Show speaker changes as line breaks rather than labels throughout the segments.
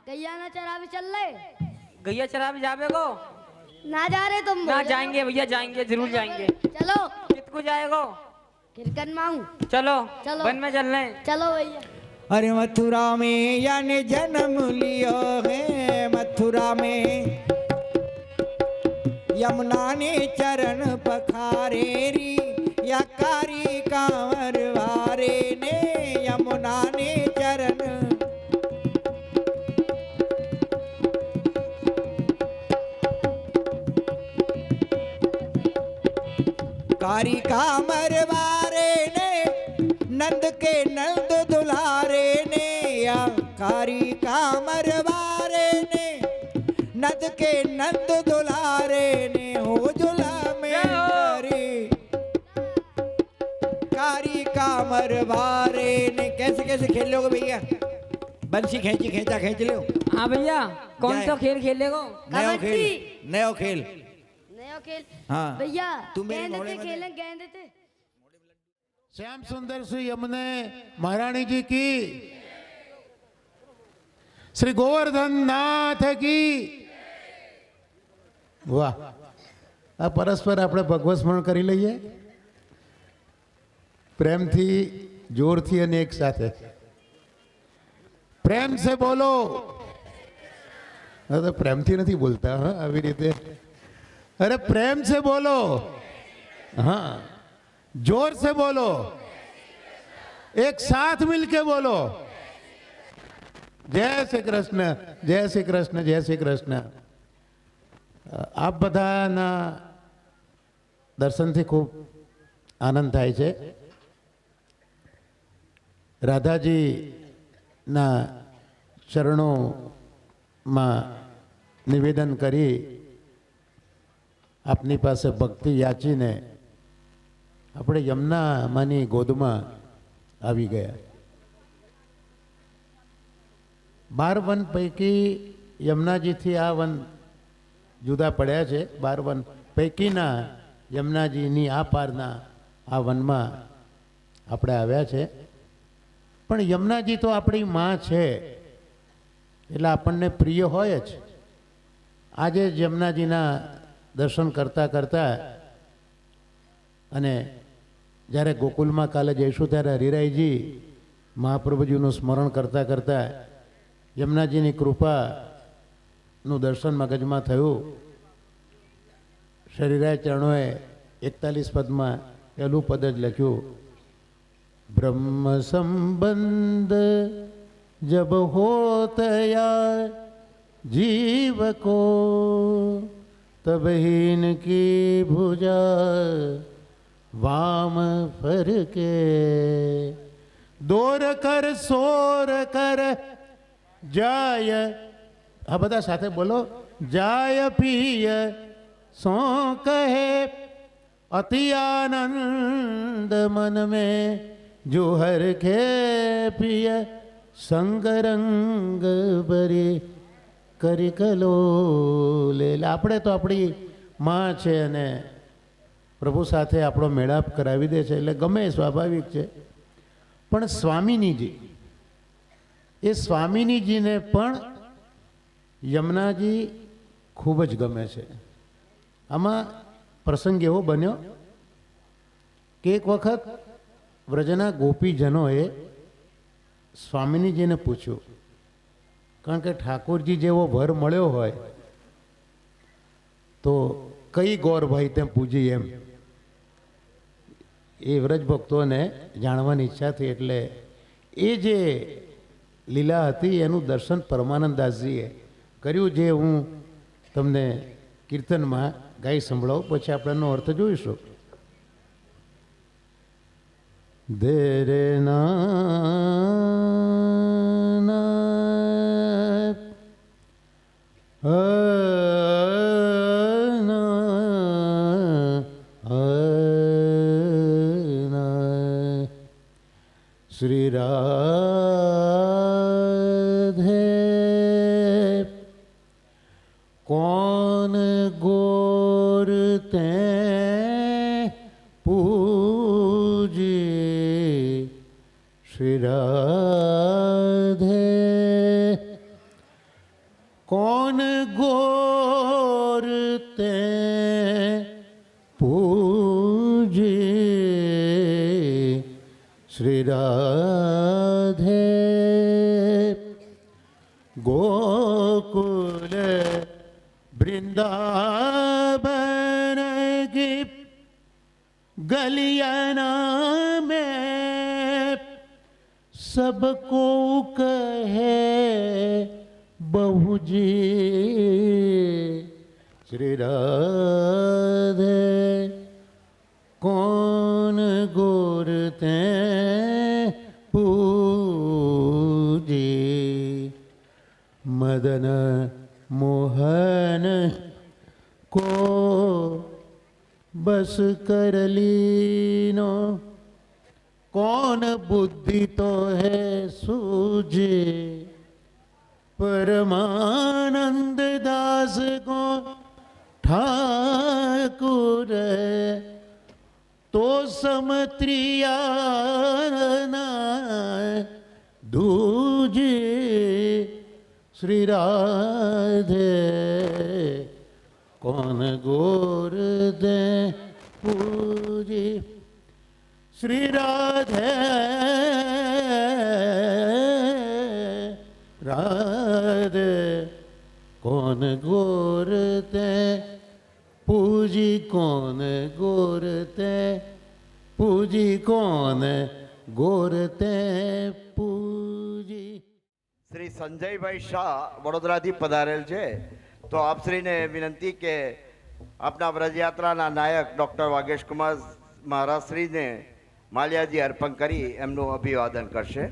गैया ना चरावी चल ले।
गैया चरावी जावे को
ना जा रहे तुम?
ना जाएंगे भैया, जाएंगे जरूर जाएंगे।
चलो।
कितको जाएगो?
किरकन माऊ।
चलो
चलो
वन में चल रहे।
चलो भैया।
अरे मथुरा में यानी जन्म लियो है, मथुरा में यमुना ने चरण पखारे री, या कारी कांवर वारे ने यमुना ने चरण। कारी कांवर वारे ने नंद के नंद दुलारे ने, या कारी कांवर वारे ने नंद के नंद दुलारे ने, हो जुला में कारी कारी कांवर वारे ने। कैसे कैसे खेल लोगे भैया? बंसी खींची खींचा खींच लो।
हाँ भैया, कौन सा खेल खेलेगो?
नयो खेल, नयो खेल,
नयो खेल।
हाँ
भैया
तुम मेरे
गेंद
घोड़े
से
में
खेलें, गेंद से।
श्याम सुंदर श्री यमुने महारानी जी की, श्री गोवर्धन नाथ की। वाह, आ परस्पर આપણે ભગવત સ્મરણ કરી લઈએ પ્રેમથી, જોરથી અને એક સાથે। પ્રેમ से બોલો। તો પ્રેમથી નથી બોલતા, હા આવી રીતે। અરે પ્રેમ से બોલો, हाँ जोर से बोलो, एक साथ मिलके बोलो। जय श्री कृष्ण, जय श्री कृष्ण, जय श्री कृष्ण। आप बधाना दर्शनथी खूब आनंद थाय छे। राधाजी ना चरणों में निवेदन करी आपनी पासे भक्ति याची ने આપણે યમુના માની ગોદમાં આવી ગયા। 12 વન પૈકી યમુનાજીથી આ વન જુદા પડ્યા છે। 12 વન પૈકીના યમુનાજીની આ પારના આ વનમાં આપણે આવ્યા છે। પણ યમુનાજી તો આપણી માં છે એટલે આપણને પ્રિય હોય જ। આજે જ યમુનાજીના દર્શન કરતા કરતા અને જ્યારે ગોકુલમાં કાલે જઈશું ત્યારે હરિરાયજી મહાપ્રભુજીનું સ્મરણ કરતાં કરતાં યમુનાજીની કૃપાનું દર્શન મગજમાં થયું। હરિરાય ચરણોએ 41 પદમાં પહેલું પદ જ લખ્યું, બ્રહ્મ સંબંધ જબ હોતયા જીવ કો, તબ हीन की भुजा वाम फर के, दोर कर सोर कर जाय। हाँ बता साथे बोलो, जाय पिय सो कहे, अति आनंद मन में जो हर के पिय, संग रंग बरी કરી કલો લે। આપણે તો આપણી માં છે અને પ્રભુ સાથે આપણો મેળાપ કરાવી દે છે એટલે ગમે સ્વાભાવિક છે। પણ સ્વામિનીજી, એ સ્વામિનીજીને પણ યમુનાજી ખૂબ જ ગમે છે। આમાં પ્રસંગ એવો બન્યો કે એક વખત વ્રજના ગોપીજનોએ સ્વામિનીજીને પૂછ્યું, કારણ કે ઠાકોરજી જેવો વર મળ્યો હોય તો કઈ ગોર ભાઈ તેમ પૂજી એમ, એ વ્રજ ભક્તોને જાણવાની ઈચ્છા થઈ। એટલે એ જે લીલા હતી એનું દર્શન પરમાનંદદાસજીએ કર્યું, જે હું તમને કીર્તનમાં ગાઈ સંભળાવું, પછી આપણે એનો અર્થ જોઈશું। દેરે ના श्री राधे कौन गोर ते पूजी, श्री राधे कौन गोरते पूजे श्री राधे गोकुल वृंदावन की गलियाना में सबको कहे बहू जी श्री राधे कौन गोरते पूजे मदन मोहन को बस कर लीनो कौन बुद्धि तो है सूझे परमानंद दास को ठाकुर तो समत्रिया दूजे श्री राधे कौन गोर दे पूजी श्री राधे राधे कौन गोरते पूजी कौन गोरते पूजी कौन गोरते पूजी
શ્રી સંજયભાઈ શાહ વડોદરાથી પધારેલ છે તો આપશ્રીને વિનંતી કે આપના વ્રજયાત્રાના નાયક ડૉક્ટર વાગેશ કુમાર મહારાજશ્રીને માલ્યાજી અર્પણ કરી એમનું અભિવાદન કરશે.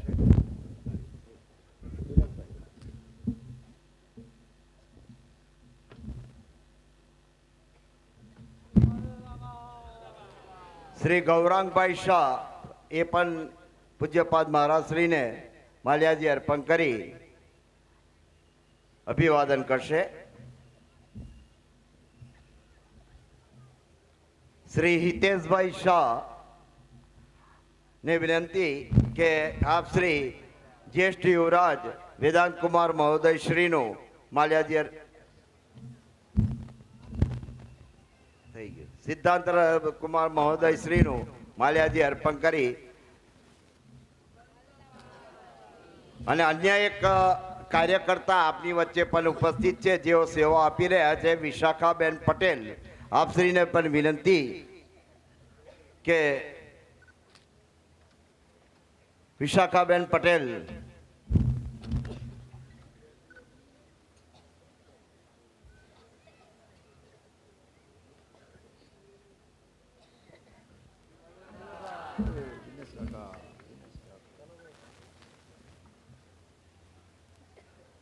શ્રી ગૌરાંગભાઈ શાહ એ પણ પૂજ્યપાદ મહારાજશ્રીને માલ્યાજી અર્પણ કરી અભિવાદન કરશે. શ્રી હિતેશભાઈ શાહ ને વિનંતી કે આપ શ્રી જ્યેષ્ઠ યુવરાજ વેદાંત કુમાર મહોદય શ્રીનું માલ્યાજી થઈ ગયું સિદ્ધાંત કુમાર મહોદય શ્રીનું માલ્યાજી અર્પણ કરી અને અન્ય એક કાર્યકર્તા આપની વચ્ચે પણ ઉપસ્થિત છે જેઓ સેવા આપી રહ્યા છે વિશાખાબેન પટેલ આપશ્રીને પણ વિનંતી કે વિશાખાબેન પટેલ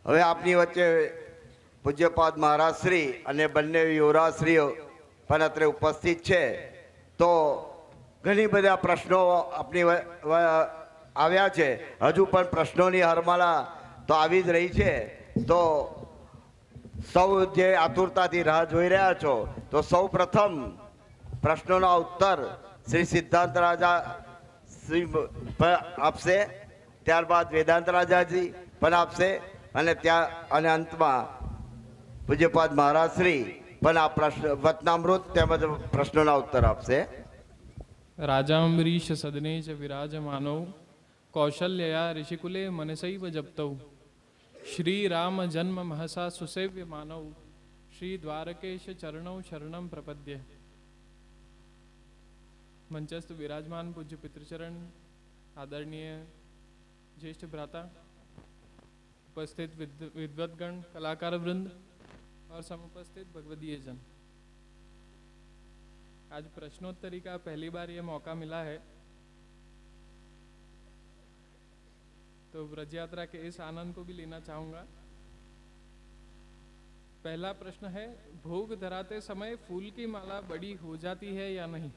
હવે આપની વચ્ચે પૂજ્યપાદ મહારાજશ્રી અને બંને યુવરાજશ્રીઓ પણ અત્રે ઉપસ્થિત છે તો ઘણી બધા પ્રશ્નો આપની આવ્યા છે હજુ પણ પ્રશ્નોની હરમાળા તો આવી જ રહી છે તો સૌ જે આતુરતાથી રાહ જોઈ રહ્યા છો તો સૌ પ્રથમ પ્રશ્નોના ઉત્તર શ્રી સિદ્ધાંત રાજા શ્રી આપશે ત્યારબાદ વેદાંત રાજાજી પણ આપશે અને અંતમાં પૂજ્યપાદ મહારાજશ્રી પણ આ પ્રશ્ન વતનામૃત તેમજ પ્રશ્નોના ઉત્તર આપશે.
राजाम्बरीश सदने च विराजमानौ कौशल्या ऋषिकुले मनसैव जप्तौ श्रीराम जन्म महसा सुसेव्य मानौ श्री द्वारकेश चरणौ शरणं प्रपद्ये. मंचस्थ विराजमान पूज्य पितृचरण आदरणीय ज्येष्ठ भ्राता उपस्थित विद्वद्गण कलाकार वृंद और समुपस्थित भगवदीय जन, आज प्रश्नोत्तरी का पहली बार ये मौका मिला है तो व्रज यात्रा के इस आनंद को भी लेना चाहूंगा. पहला प्रश्न है, भोग धराते समय फूल की माला बड़ी हो जाती है या नहीं?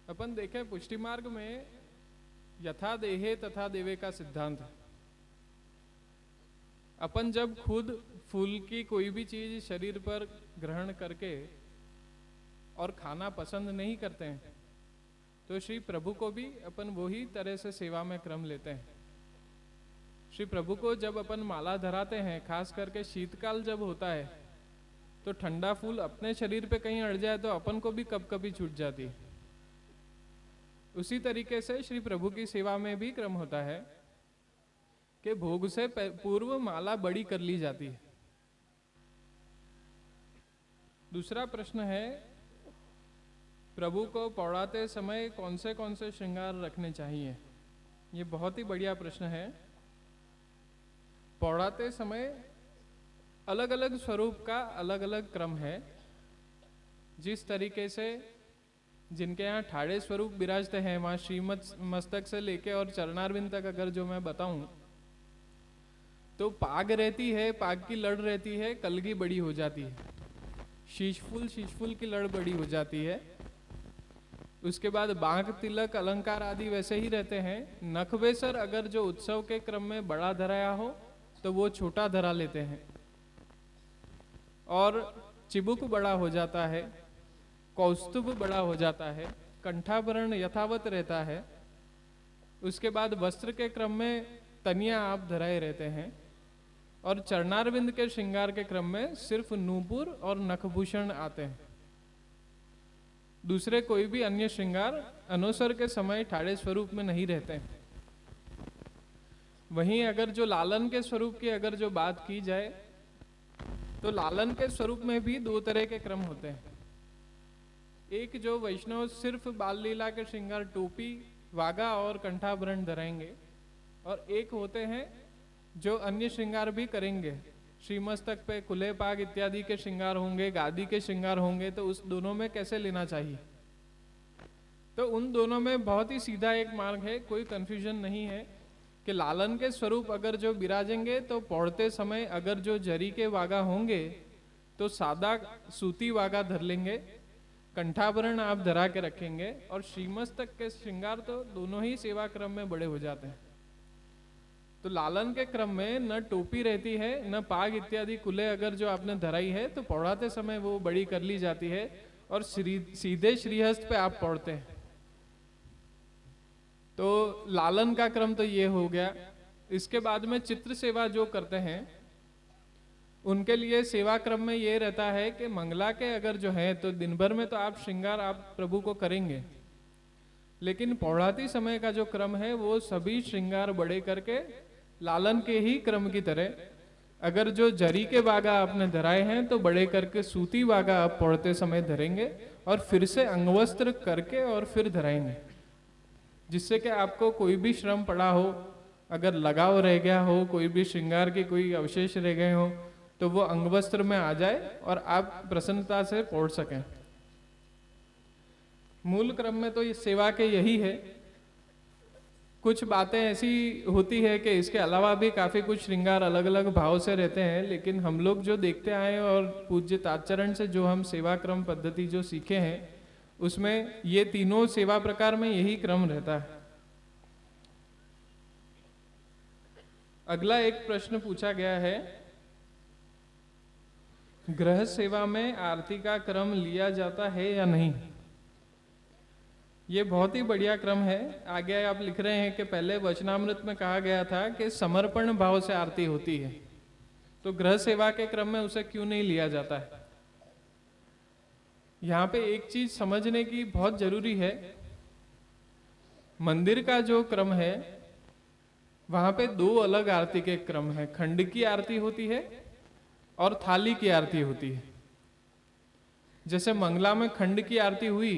अपन देखें पुष्टि मार्ग में यथा देहे तथा देवे का सिद्धांत है. अपन जब खुद फूल की कोई भी चीज शरीर पर ग्रहण करके और खाना पसंद नहीं करते हैं तो श्री प्रभु को भी अपन वही तरह से सेवा में क्रम लेते हैं. श्री प्रभु को जब अपन माला धराते हैं, खास करके शीतकाल जब होता है, तो ठंडा फूल अपने शरीर पे कहीं अड़ जाए तो अपन को भी कब कभी छूट जाती है। उसी तरीके से श्री प्रभु की सेवा में भी क्रम होता है कि भोग से पूर्व माला बड़ी कर ली जाती है। दूसरा प्रश्न है, प्रभु को पौड़ाते समय कौन से श्रृंगार रखने चाहिए? ये बहुत ही बढ़िया प्रश्न है। पौड़ाते समय अलग अलग स्वरूप का अलग अलग क्रम है। जिस तरीके से जिनके यहाँ ठाड़े स्वरूप विराजते हैं, वहाँ श्रीमत मस्तक से लेके और चरणारविंद तक अगर जो मैं बताऊं तो पाग रहती है, पाग की लड़ रहती है, कलगी बड़ी हो जाती है, शीशफुल की लड़ बड़ी हो जाती है। उसके बाद बांक, तिलक, अलंकार आदि वैसे ही रहते हैं। नखवेसर अगर जो उत्सव के क्रम में बड़ा धराया हो तो वो छोटा धरा लेते हैं, और चिबुक बड़ा हो जाता है, कौस्तुभ बड़ा हो जाता है, कंठाभरण यथावत रहता है। उसके बाद वस्त्र के क्रम में तनिया आप धराए रहते हैं, और चरणारविंद के श्रृंगार के क्रम में सिर्फ नूपुर और नखभूषण आते हैं। दूसरे कोई भी अन्य श्रृंगार अनवसर के समय ठाड़े स्वरूप में नहीं रहते हैं। वहीं अगर जो लालन के स्वरूप की अगर जो बात की जाए तो लालन के स्वरूप में भी दो तरह के क्रम होते हैं। एक जो वैष्णव सिर्फ बाल लीला के श्रृंगार टोपी, वागा और कंठाभरण धराएंगे, और एक होते हैं जो अन्य श्रृंगार भी करेंगे। श्रीमस्तक पे कुले पाग इत्यादि के श्रृंगार होंगे, गादी के श्रृंगार होंगे। तो उस दोनों में कैसे लेना चाहिए? तो उन दोनों में बहुत ही सीधा एक मार्ग है, कोई कंफ्यूजन नहीं है कि लालन के स्वरूप अगर जो विराजेंगे तो पौड़ते समय अगर जो जरी के वागा होंगे तो सादा सूती वागा धर लेंगे, कंठाभरण आप धरा के रखेंगे, और श्रीमस्तक के श्रृंगार तो दोनों ही सेवा क्रम में बड़े हो जाते हैं। तो लालन के क्रम में न टोपी रहती है, न पाग इत्यादि कुले अगर जो आपने धराई है तो पौड़ाते समय वो बड़ी कर ली जाती है, और सीधे श्रीहस्त पे आप पौड़ते हैं। तो लालन का क्रम तो ये हो गया। इसके बाद में चित्र सेवा जो करते हैं उनके लिए सेवा क्रम में ये रहता है कि मंगला के अगर जो है तो दिन भर में तो आप श्रृंगार आप प्रभु को करेंगे, लेकिन पौड़ाती समय का जो क्रम है वो सभी श्रृंगार बड़े करके लालन के ही क्रम की तरह, अगर जो जरी के वागा आपने धराए हैं तो बड़े करके सूती वागा आप पौड़ते समय धरेंगे, और फिर से अंगवस्त्र करके और फिर धराएंगे, जिससे कि आपको कोई भी श्रम पड़ा हो, अगर लगाव रह गया हो, कोई भी श्रृंगार के कोई अवशेष रह गए हो, तो वो अंगवस्त्र में आ जाए और आप प्रसन्नता से पौड़ सकें। मूल क्रम में तो ये सेवा के यही है। कुछ बातें ऐसी होती है कि इसके अलावा भी काफी कुछ श्रृंगार अलग अलग भाव से रहते हैं, लेकिन हम लोग जो देखते आए और पूज्य तात्चरण से जो हम सेवा क्रम पद्धति जो सीखे हैं उसमें ये तीनों सेवा प्रकार में यही क्रम रहता है। अगला एक प्रश्न पूछा गया है, गृह सेवा में आरती का क्रम लिया जाता है या नहीं? ये बहुत ही बढ़िया क्रम है। आगे आप लिख रहे हैं कि पहले वचनामृत में कहा गया था कि समर्पण भाव से आरती होती है, तो गृह सेवा के क्रम में उसे क्यों नहीं लिया जाता है? यहाँ पे एक चीज समझने की बहुत जरूरी है। मंदिर का जो क्रम है वहां पे दो अलग आरती के क्रम है। खंड की आरती होती है और थाली की आरती होती है। जैसे मंगला में खंड की आरती हुई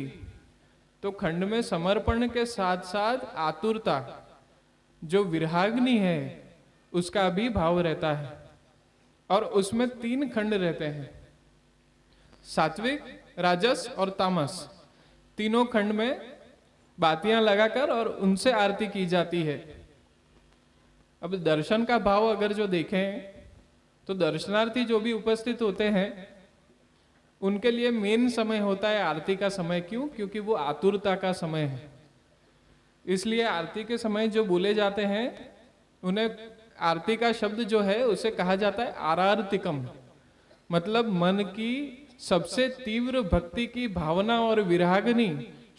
तो खंड में समर्पण के साथ साथ आतुरता, जो विरहाग्नि है उसका भी भाव रहता है, और उसमें 3 खंड रहते हैं, सात्विक, राजस और तामस। तीनों खंड में बातियां लगाकर और उनसे आरती की जाती है। अब दर्शन का भाव अगर जो देखें तो दर्शनार्थी जो भी उपस्थित होते हैं उनके लिए मेन समय होता है आरती का समय। क्यों? क्योंकि वो आतुरता का समय है। इसलिए आरती के समय जो बोले जाते हैं उन्हें आरती का शब्द जो है उसे कहा जाता है आरार्तिकम, मतलब मन की सबसे तीव्र भक्ति की भावना और विराग्नि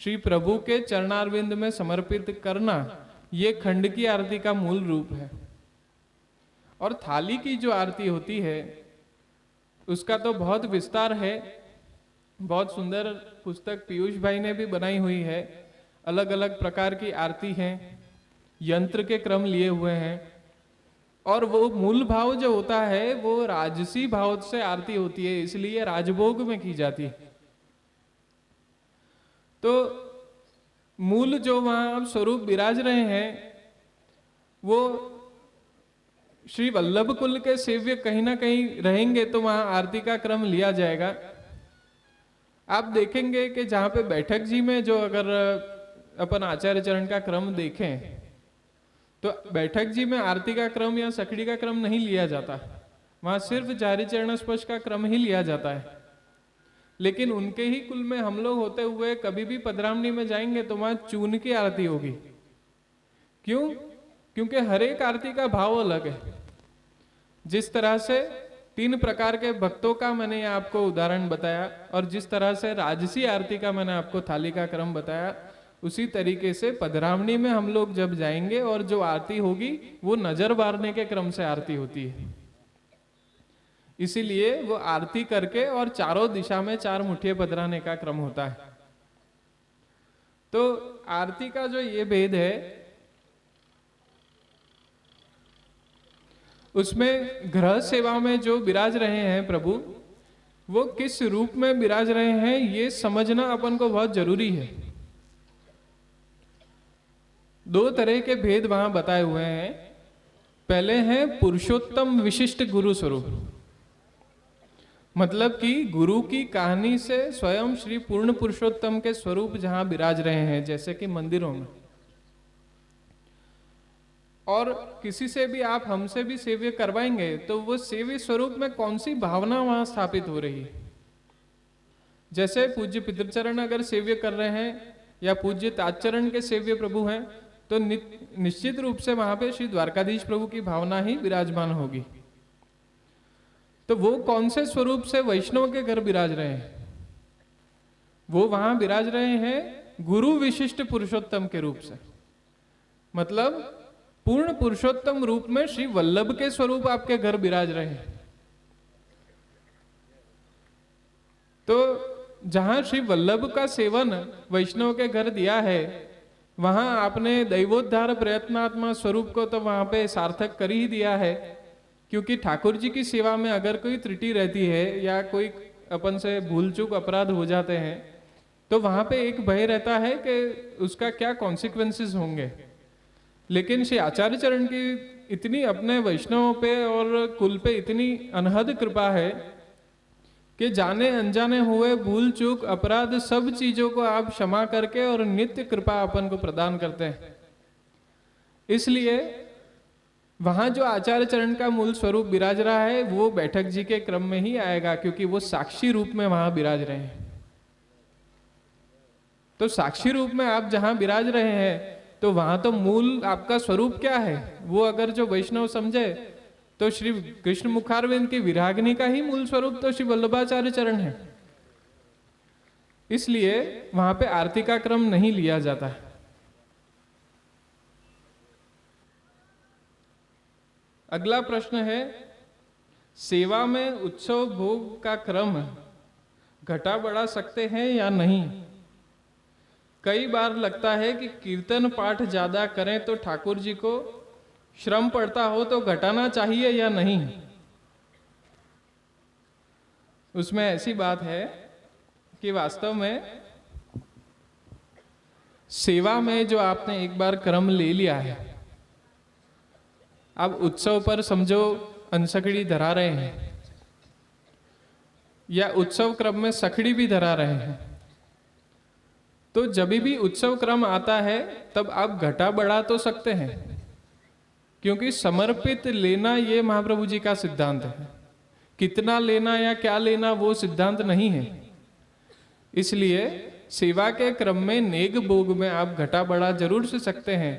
श्री प्रभु के चरणारविंद में समर्पित करना, ये खंड की आरती का मूल रूप है। और थाली की जो आरती होती है उसका तो बहुत विस्तार है। बहुत सुंदर पुस्तक पीयूष भाई ने भी बनाई हुई है। अलग अलग प्रकार की आरती हैं, यंत्र के क्रम लिए हुए हैं, और वो मूल भाव जो होता है वो राजसी भाव से आरती होती है, इसलिए राजभोग में की जाती है। तो मूल जो वहां आप स्वरूप विराज रहे हैं वो श्री वल्लभ कुल के सेव्य कहीं ना कहीं रहेंगे तो वहां आरती का क्रम लिया जाएगा। आप देखेंगे कि जहां पे बैठक जी में जो अगर अपन आचार्य चरण का क्रम देखें तो बैठक जी में आरती का क्रम या सखड़ी का क्रम नहीं लिया जाता, वहां सिर्फ जारी चरण स्पर्श का क्रम ही लिया जाता है। लेकिन उनके ही कुल में हम लोग होते हुए कभी भी पधरामणी में जाएंगे तो वहां चून की आरती होगी। क्यों? क्योंकि हर एक आरती का भाव अलग है। जिस तरह से 3 प्रकार के भक्तों का मैंने आपको उदाहरण बताया और जिस तरह से राजसी आरती का मैंने आपको थाली का क्रम बताया, उसी तरीके से पधरामणी में हम लोग जब जाएंगे और जो आरती होगी वो नजर बारने के क्रम से आरती होती है। इसीलिए वो आरती करके और चारों दिशा में 4 मुठिये पधराने का क्रम होता है। तो आरती का जो ये भेद है उसमें गृह सेवा में जो विराज रहे हैं प्रभु, वो किस रूप में विराज रहे हैं ये समझना अपन को बहुत जरूरी है। 2 तरह के भेद वहां बताए हुए हैं। पहले है पुरुषोत्तम विशिष्ट गुरु स्वरूप, मतलब कि गुरु की कहानी से स्वयं श्री पूर्ण पुरुषोत्तम के स्वरूप जहां विराज रहे हैं, जैसे कि मंदिरों में। और किसी से भी आप हमसे भी सेव्य करवाएंगे तो वो सेव्य स्वरूप में कौन सी भावना वहां स्थापित हो रही है। जैसे पूज्य पितृचरण अगर सेव्य कर रहे हैं या पूज्य ताजचरण के सेव्य प्रभु हैं तो निश्चित रूप से वहां पे श्री द्वारकाधीश प्रभु की भावना ही विराजमान होगी। तो वो कौन से स्वरूप से वैष्णव के घर विराज रहे हैं? वो वहां विराज रहे हैं गुरु विशिष्ट पुरुषोत्तम के रूप से, मतलब पूर्ण पुरुषोत्तम रूप में श्री वल्लभ के स्वरूप आपके घर विराज रहे हैं। तो जहां श्री वल्लभ का सेवन वैष्णव के घर दिया है वहां आपने दैवोद्धार प्रयत्नात्मा स्वरूप को तो वहां पे सार्थक कर ही दिया है। क्योंकि ठाकुर जी की सेवा में अगर कोई त्रुटि रहती है या कोई अपन से भूल चूक अपराध हो जाते हैं तो वहां पे एक भय रहता है कि उसका क्या कॉन्सिक्वेंसेस होंगे। लेकिन श्री आचार्य चरण की इतनी अपने वैष्णवों पे और कुल पे इतनी अनहद कृपा है कि जाने अनजाने हुए भूल चूक अपराध सब चीजों को आप क्षमा करके और नित्य कृपा अपन को प्रदान करते हैं। इसलिए वहां जो आचार्य चरण का मूल स्वरूप विराज रहा है वो बैठक जी के क्रम में ही आएगा, क्योंकि वो साक्षी रूप में वहां विराज रहे हैं। तो साक्षी रूप में आप जहां विराज रहे हैं तो वहां तो मूल आपका स्वरूप क्या है वो अगर जो वैष्णव समझे तो श्री कृष्ण मुखारविंद की विरागनी का ही मूल स्वरूप तो श्री वल्लभाचार्य चरण है। इसलिए वहां पे आरती का क्रम नहीं लिया जाता है। अगला प्रश्न है, सेवा में उत्सव भोग का क्रम घटा बढ़ा सकते हैं या नहीं? कई बार लगता है कि कीर्तन पाठ ज्यादा करें तो ठाकुर जी को श्रम पड़ता हो तो घटाना चाहिए या नहीं? उसमें ऐसी बात है कि वास्तव में सेवा में जो आपने एक बार क्रम ले लिया है, अब उत्सव पर समझो अनसखड़ी धरा रहे हैं या उत्सव क्रम में सखड़ी भी धरा रहे हैं, तो जब भी उत्सव क्रम आता है तब आप घटा बढ़ा तो सकते हैं, क्योंकि समर्पित लेना ये महाप्रभु जी का सिद्धांत है। कितना लेना या क्या लेना वो सिद्धांत नहीं है। इसलिए सेवा के क्रम में नेग भोग में आप घटा बढ़ा जरूर से सकते हैं,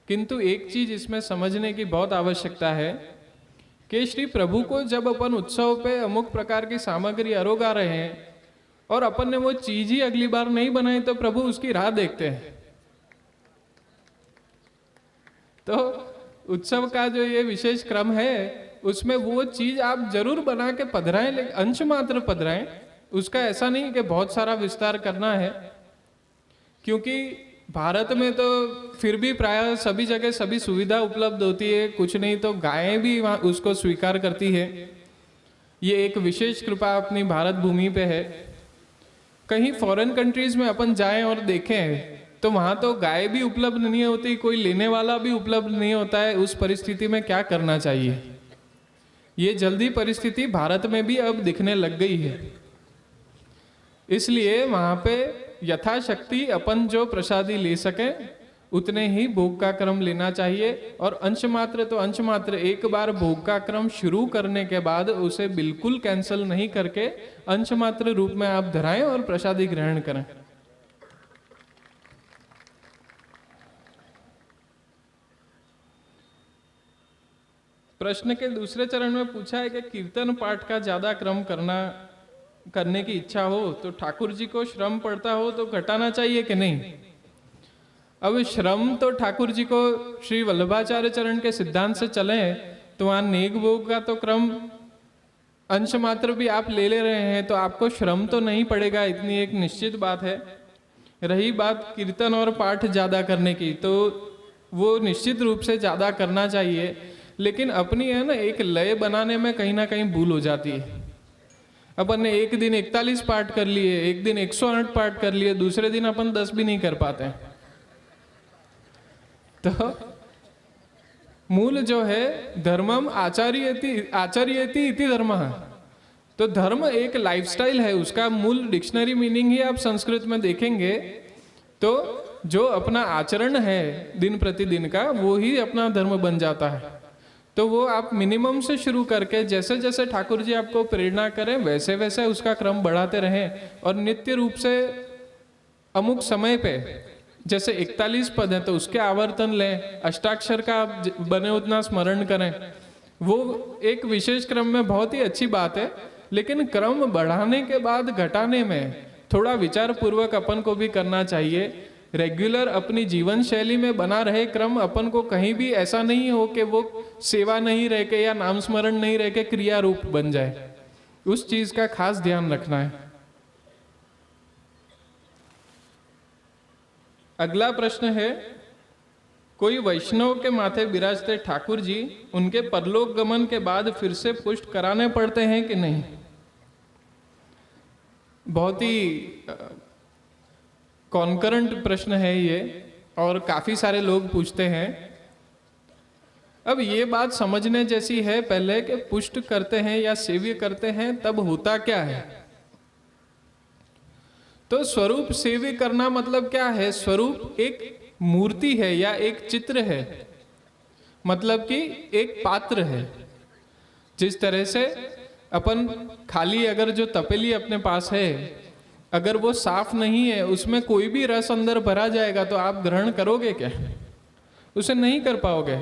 किंतु एक चीज इसमें समझने की बहुत आवश्यकता है कि श्री प्रभु को जब अपन उत्सव पे अमुक प्रकार की सामग्री अरोगा रहे हैं और अपन ने वो चीज ही अगली बार नहीं बनाई तो प्रभु उसकी राह देखते हैं। तो उत्सव का जो ये विशेष क्रम है उसमें वो चीज आप जरूर बना के पधराएं, लेकिन अंश मात्र पधराएं। उसका ऐसा नहीं कि बहुत सारा विस्तार करना है, क्योंकि भारत में तो फिर भी प्राय सभी जगह सभी सुविधा उपलब्ध होती है, कुछ नहीं तो गायें भी वहाँ उसको स्वीकार करती है। ये एक विशेष कृपा अपनी भारत भूमि पे है। कहीं फॉरेन कंट्रीज में अपन जाएं और देखें तो वहां तो गाय भी उपलब्ध नहीं होती, कोई लेने वाला भी उपलब्ध नहीं होता है। उस परिस्थिति में क्या करना चाहिए? ये जल्दी परिस्थिति भारत में भी अब दिखने लग गई है। इसलिए वहां पे यथाशक्ति अपन जो प्रसादी ले सके उतने ही भोग का क्रम लेना चाहिए। और अंश मात्र तो अंश मात्र, एक बार भोग का क्रम शुरू करने के बाद उसे बिल्कुल कैंसिल नहीं करके अंश मात्र रूप में आप धराएं और प्रसादी ग्रहण करें। प्रश्न के दूसरे चरण में पूछा है कि कीर्तन पाठ का ज्यादा क्रम करने की इच्छा हो तो ठाकुर जी को श्रम पड़ता हो तो घटाना चाहिए कि नहीं? अब श्रम तो ठाकुर जी को श्री वल्लभाचार्य चरण के सिद्धांत से चले तो वहां नेक भोग का तो क्रम अंश मात्र भी आप ले रहे हैं तो आपको श्रम तो नहीं पड़ेगा, इतनी एक निश्चित बात है। रही बात कीर्तन और पाठ ज्यादा करने की, तो वो निश्चित रूप से ज्यादा करना चाहिए, लेकिन अपनी है ना एक लय बनाने में कहीं ना कहीं भूल हो जाती है। अपन ने एक दिन 41 पाठ कर लिए, एक दिन 108 पाठ कर लिए, दूसरे दिन अपन 10 भी नहीं कर पाते। तो मूल जो है धर्मम आचर्येति इति धर्मः, तो धर्म एक लाइफस्टाइल है, उसका मूल डिक्शनरी मीनिंग ही आप संस्कृत में देखेंगे तो जो अपना आचरण है दिन प्रतिदिन का वो ही अपना धर्म बन जाता है। तो वो आप मिनिमम से शुरू करके जैसे जैसे ठाकुर जी आपको प्रेरणा करें वैसे वैसे उसका क्रम बढ़ाते रहें और नित्य रूप से अमुक समय पे जैसे 41 पद है तो उसके आवर्तन लें, अष्टाक्षर का बने उतना स्मरण करें। वो एक विशेष क्रम में बहुत ही अच्छी बात है, लेकिन क्रम बढ़ाने के बाद घटाने में थोड़ा विचार पूर्वक अपन को भी करना चाहिए। रेगुलर अपनी जीवन शैली में बना रहे क्रम, अपन को कहीं भी ऐसा नहीं हो कि वो सेवा नहीं रह के या नाम स्मरण नहीं रह के क्रिया रूप बन जाए, उस चीज का खास ध्यान रखना है। अगला प्रश्न है, कोई वैष्णव के माथे विराजते ठाकुर जी उनके परलोक गमन के बाद फिर से पुष्ट कराने पड़ते हैं कि नहीं? बहुत ही कॉन्करेंट प्रश्न है ये और काफी सारे लोग पूछते हैं। अब ये बात समझने जैसी है पहले कि पुष्ट करते हैं या सेव्य करते हैं तब होता क्या है। तो स्वरूप सेव्य करना मतलब क्या है? स्वरूप एक मूर्ति है या एक चित्र है, मतलब कि एक पात्र है। जिस तरह से अपन खाली अगर जो तपेली अपने पास है अगर वो साफ नहीं है, उसमें कोई भी रस अंदर भरा जाएगा तो आप ग्रहण करोगे क्या? उसे नहीं कर पाओगे।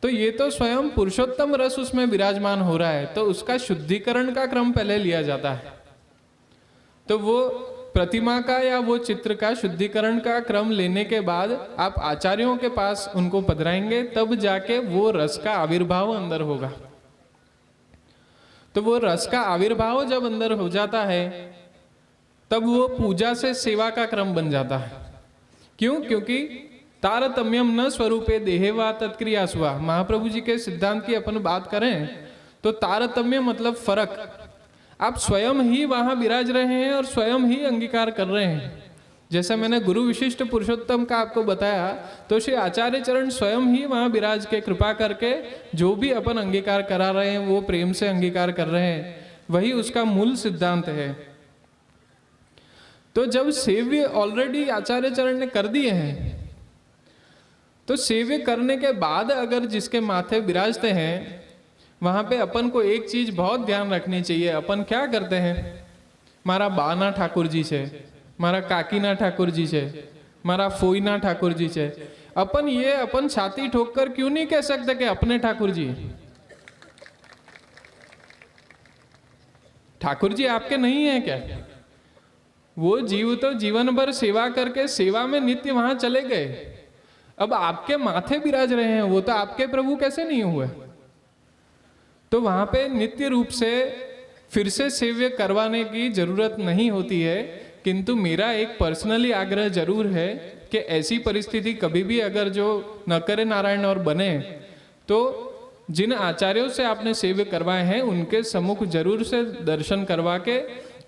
तो ये तो स्वयं पुरुषोत्तम रस उसमें विराजमान हो रहा है, तो उसका शुद्धिकरण का क्रम पहले लिया जाता है। तो वो प्रतिमा का या वो चित्र का शुद्धिकरण का क्रम लेने के बाद आप आचार्यों के पास उनको पधराएंगे, तब जाके वो रस का आविर्भाव अंदर होगा। तो वो रस का आविर्भाव जब अंदर हो जाता है तब वो पूजा से सेवा का क्रम बन जाता है। क्यों? क्योंकि तारतम्यम न स्वरूपे देहे वा तत्क्रियासु। महाप्रभु जी के सिद्धांत की अपन बात करें तो तारतम्य मतलब फर्क। आप स्वयं ही वहां विराज रहे हैं और स्वयं ही अंगीकार कर रहे हैं। जैसे मैंने गुरु विशिष्ट पुरुषोत्तम का आपको बताया, तो श्री आचार्य चरण स्वयं ही वहां विराज के कृपा करके जो भी अपन अंगीकार करा रहे हैं वो प्रेम से अंगीकार कर रहे हैं, वही उसका मूल सिद्धांत है। तो जब सेव्य ऑलरेडी आचार्य चरण ने कर दिए हैं, तो सेव्य करने के बाद अगर जिसके माथे विराजते हैं वहां पे अपन को एक चीज बहुत ध्यान रखनी चाहिए। अपन क्या करते हैं, मारा बाना ठाकुर जी से, मारा काकीना ठाकुर जी से, मारा फोईना ठाकुर जी से, अपन छाती ठोक कर क्यों नहीं कह सकते कि अपने ठाकुर जी? ठाकुर जी आपके नहीं है क्या? वो जीव तो जीवन भर सेवा करके सेवा में नित्य वहां चले गए। अब आपके माथे विराज रहे हैं, वो तो आपके प्रभु कैसे नहीं हुए? तो वहां पे नित्य रूप से फिर से सेव्य करवाने की जरूरत नहीं होती है, किंतु मेरा एक पर्सनली आग्रह जरूर है कि ऐसी परिस्थिति कभी भी अगर जो न करे नारायण और बने, तो जिन आचार्यों से आपने सेव्य करवाए हैं उनके सम्मुख जरूर से दर्शन करवा के,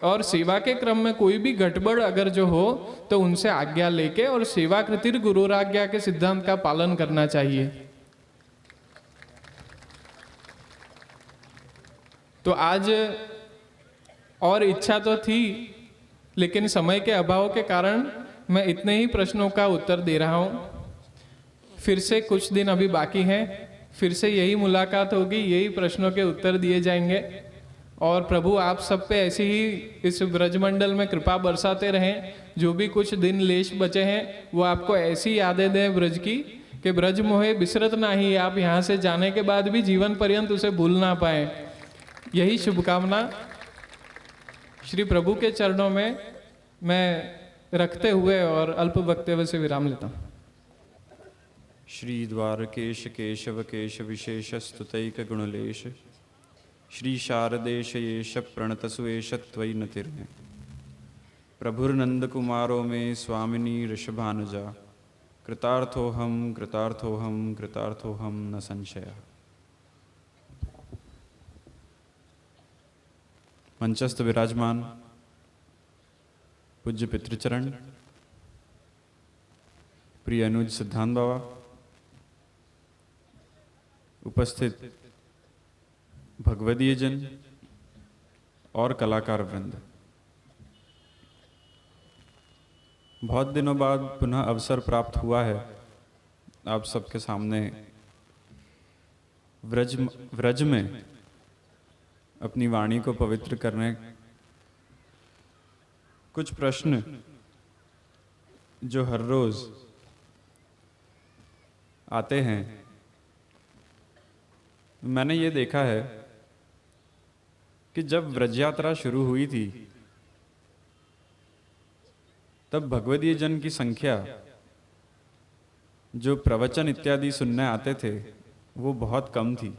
और सेवा के क्रम में कोई भी गड़बड़ अगर जो हो तो उनसे आज्ञा लेके, और सेवा कृतिर गुरुराज्ञा के सिद्धांत का पालन करना चाहिए। तो आज और इच्छा तो थी, लेकिन समय के अभाव के कारण मैं इतने ही प्रश्नों का उत्तर दे रहा हूँ। फिर से कुछ दिन अभी बाकी हैं, फिर से यही मुलाकात होगी, यही प्रश्नों के उत्तर दिए जाएंगे। और प्रभु आप सब पे ऐसी ही इस ब्रजमंडल में कृपा बरसाते रहें। जो भी कुछ दिन लेश बचे हैं वो आपको ऐसी यादें दें ब्रज की कि ब्रज मोहे बिसरत ना ही, आप यहाँ से जाने के बाद भी जीवन पर्यंत उसे भूल ना पाए। यही शुभकामना श्री प्रभु के चरणों में मैं रखते हुए और अल्प वक्तव्य से विराम लेता हूँ।
श्री द्वारकेश केशव केश विशेष स्तुतैक गुणलेश श्री शारदेश येश प्रणत सुएश त्वयि नतिर्मे प्रभुर्नंद कुमारो में स्वामिनी ऋषभानुजा कृतार्थोहम कृतार्थोहम कृतार्थोहम न संशय। मंचस्थ विराजमान पूज्य पितृचरण, प्रिय अनुज सिद्धांत बाबा, उपस्थित भगवदीय जन और कलाकार वृंद, बहुत दिनों बाद पुनः अवसर प्राप्त हुआ है आप सबके सामने व्रज में अपनी वाणी को पवित्र करने। कुछ प्रश्न जो हर रोज आते हैं, मैंने ये देखा है कि जब व्रज यात्रा शुरू हुई थी तब भगवदीय जन की संख्या जो प्रवचन इत्यादि सुनने आते थे वो बहुत कम थी।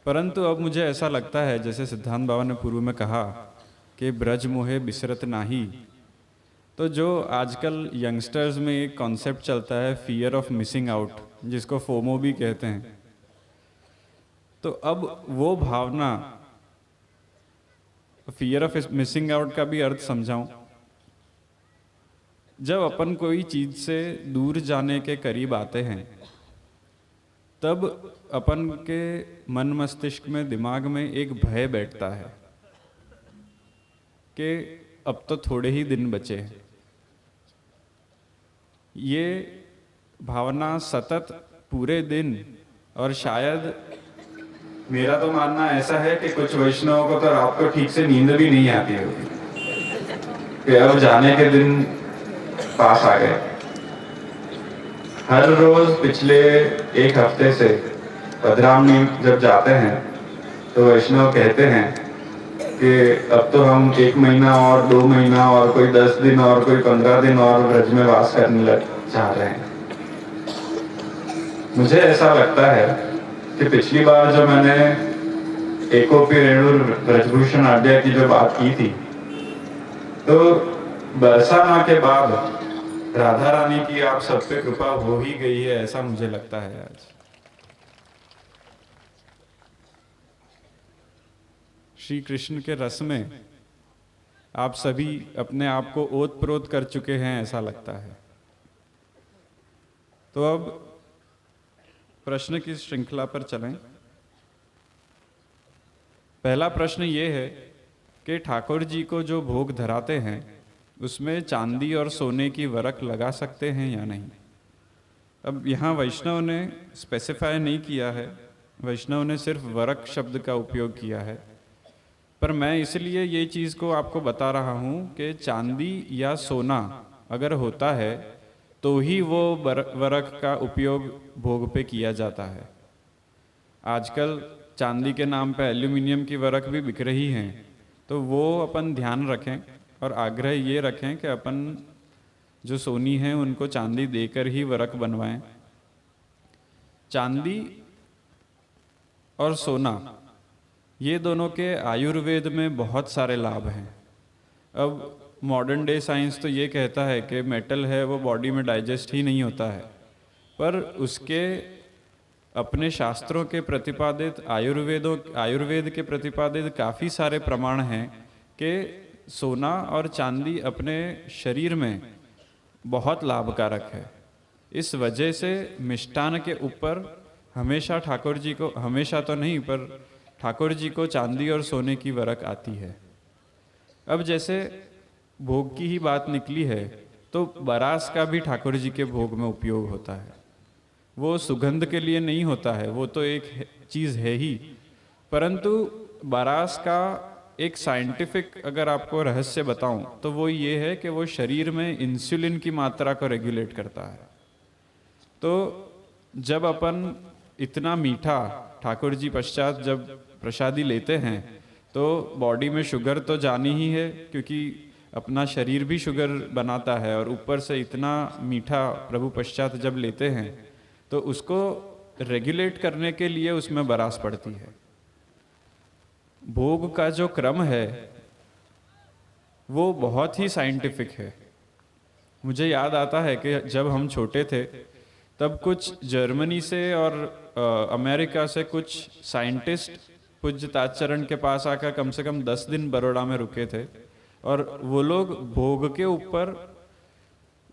परंतु अब मुझे ऐसा लगता है, जैसे सिद्धांत बाबा ने पूर्व में कहा कि ब्रज मोहे बिसरत नाही, तो जो आजकल यंगस्टर्स में एक कॉन्सेप्ट चलता है फियर ऑफ मिसिंग आउट, जिसको फोमो भी कहते हैं, तो अब वो भावना, फियर ऑफ मिसिंग आउट का भी अर्थ समझाऊं। जब अपन कोई चीज से दूर जाने के करीब आते हैं तब अपन के मन मस्तिष्क में, दिमाग में एक भय बैठता है कि अब तो थोड़े ही दिन बचे हैं। ये भावना सतत पूरे दिन, और शायद मेरा तो मानना ऐसा है कि कुछ वैष्णवों को तो रात को ठीक से नींद भी नहीं आती होगी कि अब जाने के दिन पास आ गए। हर रोज पिछले एक हफ्ते से पदरामनी जब जाते हैं तो वैष्णव कहते हैं कि अब तो हम 1 महीना और 2 महीना और कोई 10 दिन और कोई 15 दिन और ब्रज में वास करने लग चाह रहे हैं। मुझे ऐसा लगता है कि पिछली बार जो मैंने एकोपी रेणु ब्रजभूषण आज्ञा की जो बात की थी, तो बरसाना के बाद राधा रानी की आप सब पे कृपा हो ही गई है, ऐसा मुझे लगता है। आज श्री कृष्ण के रस में आप सभी अपने आप को ओतप्रोत कर चुके हैं, ऐसा लगता है। तो अब प्रश्न की श्रृंखला पर चलें। पहला प्रश्न ये है कि ठाकुर जी को जो भोग धराते हैं उसमें चांदी और सोने की वरख लगा सकते हैं या नहीं। अब यहाँ वैष्णव ने स्पेसिफाई नहीं किया है, वैष्णव ने सिर्फ वरख शब्द का उपयोग किया है, पर मैं इसलिए ये चीज़ को आपको बता रहा हूँ कि चांदी या सोना अगर होता है तो ही वो वरख का उपयोग भोग पे किया जाता है। आजकल चांदी के नाम पे एल्यूमिनियम की वरख भी बिक रही हैं, तो वो अपन ध्यान रखें और आग्रह ये रखें कि अपन जो सोनी हैं उनको चांदी देकर ही वरक बनवाएं। चांदी और सोना ये दोनों के आयुर्वेद में बहुत सारे लाभ हैं। अब मॉडर्न डे साइंस तो ये कहता है कि मेटल है वो बॉडी में डाइजेस्ट ही नहीं होता है, पर उसके अपने शास्त्रों के प्रतिपादित आयुर्वेद के प्रतिपादित काफ़ी सारे प्रमाण हैं कि सोना और चांदी अपने शरीर में बहुत लाभकारक है। इस वजह से मिष्टान के ऊपर हमेशा ठाकुर जी को, हमेशा तो नहीं पर ठाकुर जी को चांदी और सोने की वरक आती है। अब जैसे भोग की ही बात निकली है तो बरास का भी ठाकुर जी के भोग में उपयोग होता है। वो सुगंध के लिए नहीं होता है, वो तो एक चीज़ है ही, परंतु बरास का एक साइंटिफिक अगर आपको रहस्य बताऊं तो वो ये है कि वो शरीर में इंसुलिन की मात्रा को रेगुलेट करता है। तो जब अपन इतना मीठा ठाकुर जी पश्चात जब प्रसादी लेते हैं तो बॉडी में शुगर तो जानी ही है, क्योंकि अपना शरीर भी शुगर बनाता है, और ऊपर से इतना मीठा प्रभु पश्चात जब लेते हैं तो उसको रेगुलेट करने के लिए उसमें बरास पड़ती है। भोग का जो क्रम है वो बहुत ही साइंटिफिक है। मुझे याद आता है कि जब हम छोटे थे तब कुछ जर्मनी से और अमेरिका से कुछ साइंटिस्ट पूज्य ताजचरण के पास आकर कम से कम 10 दिन बड़ौदा में रुके थे, और वो लोग भोग के ऊपर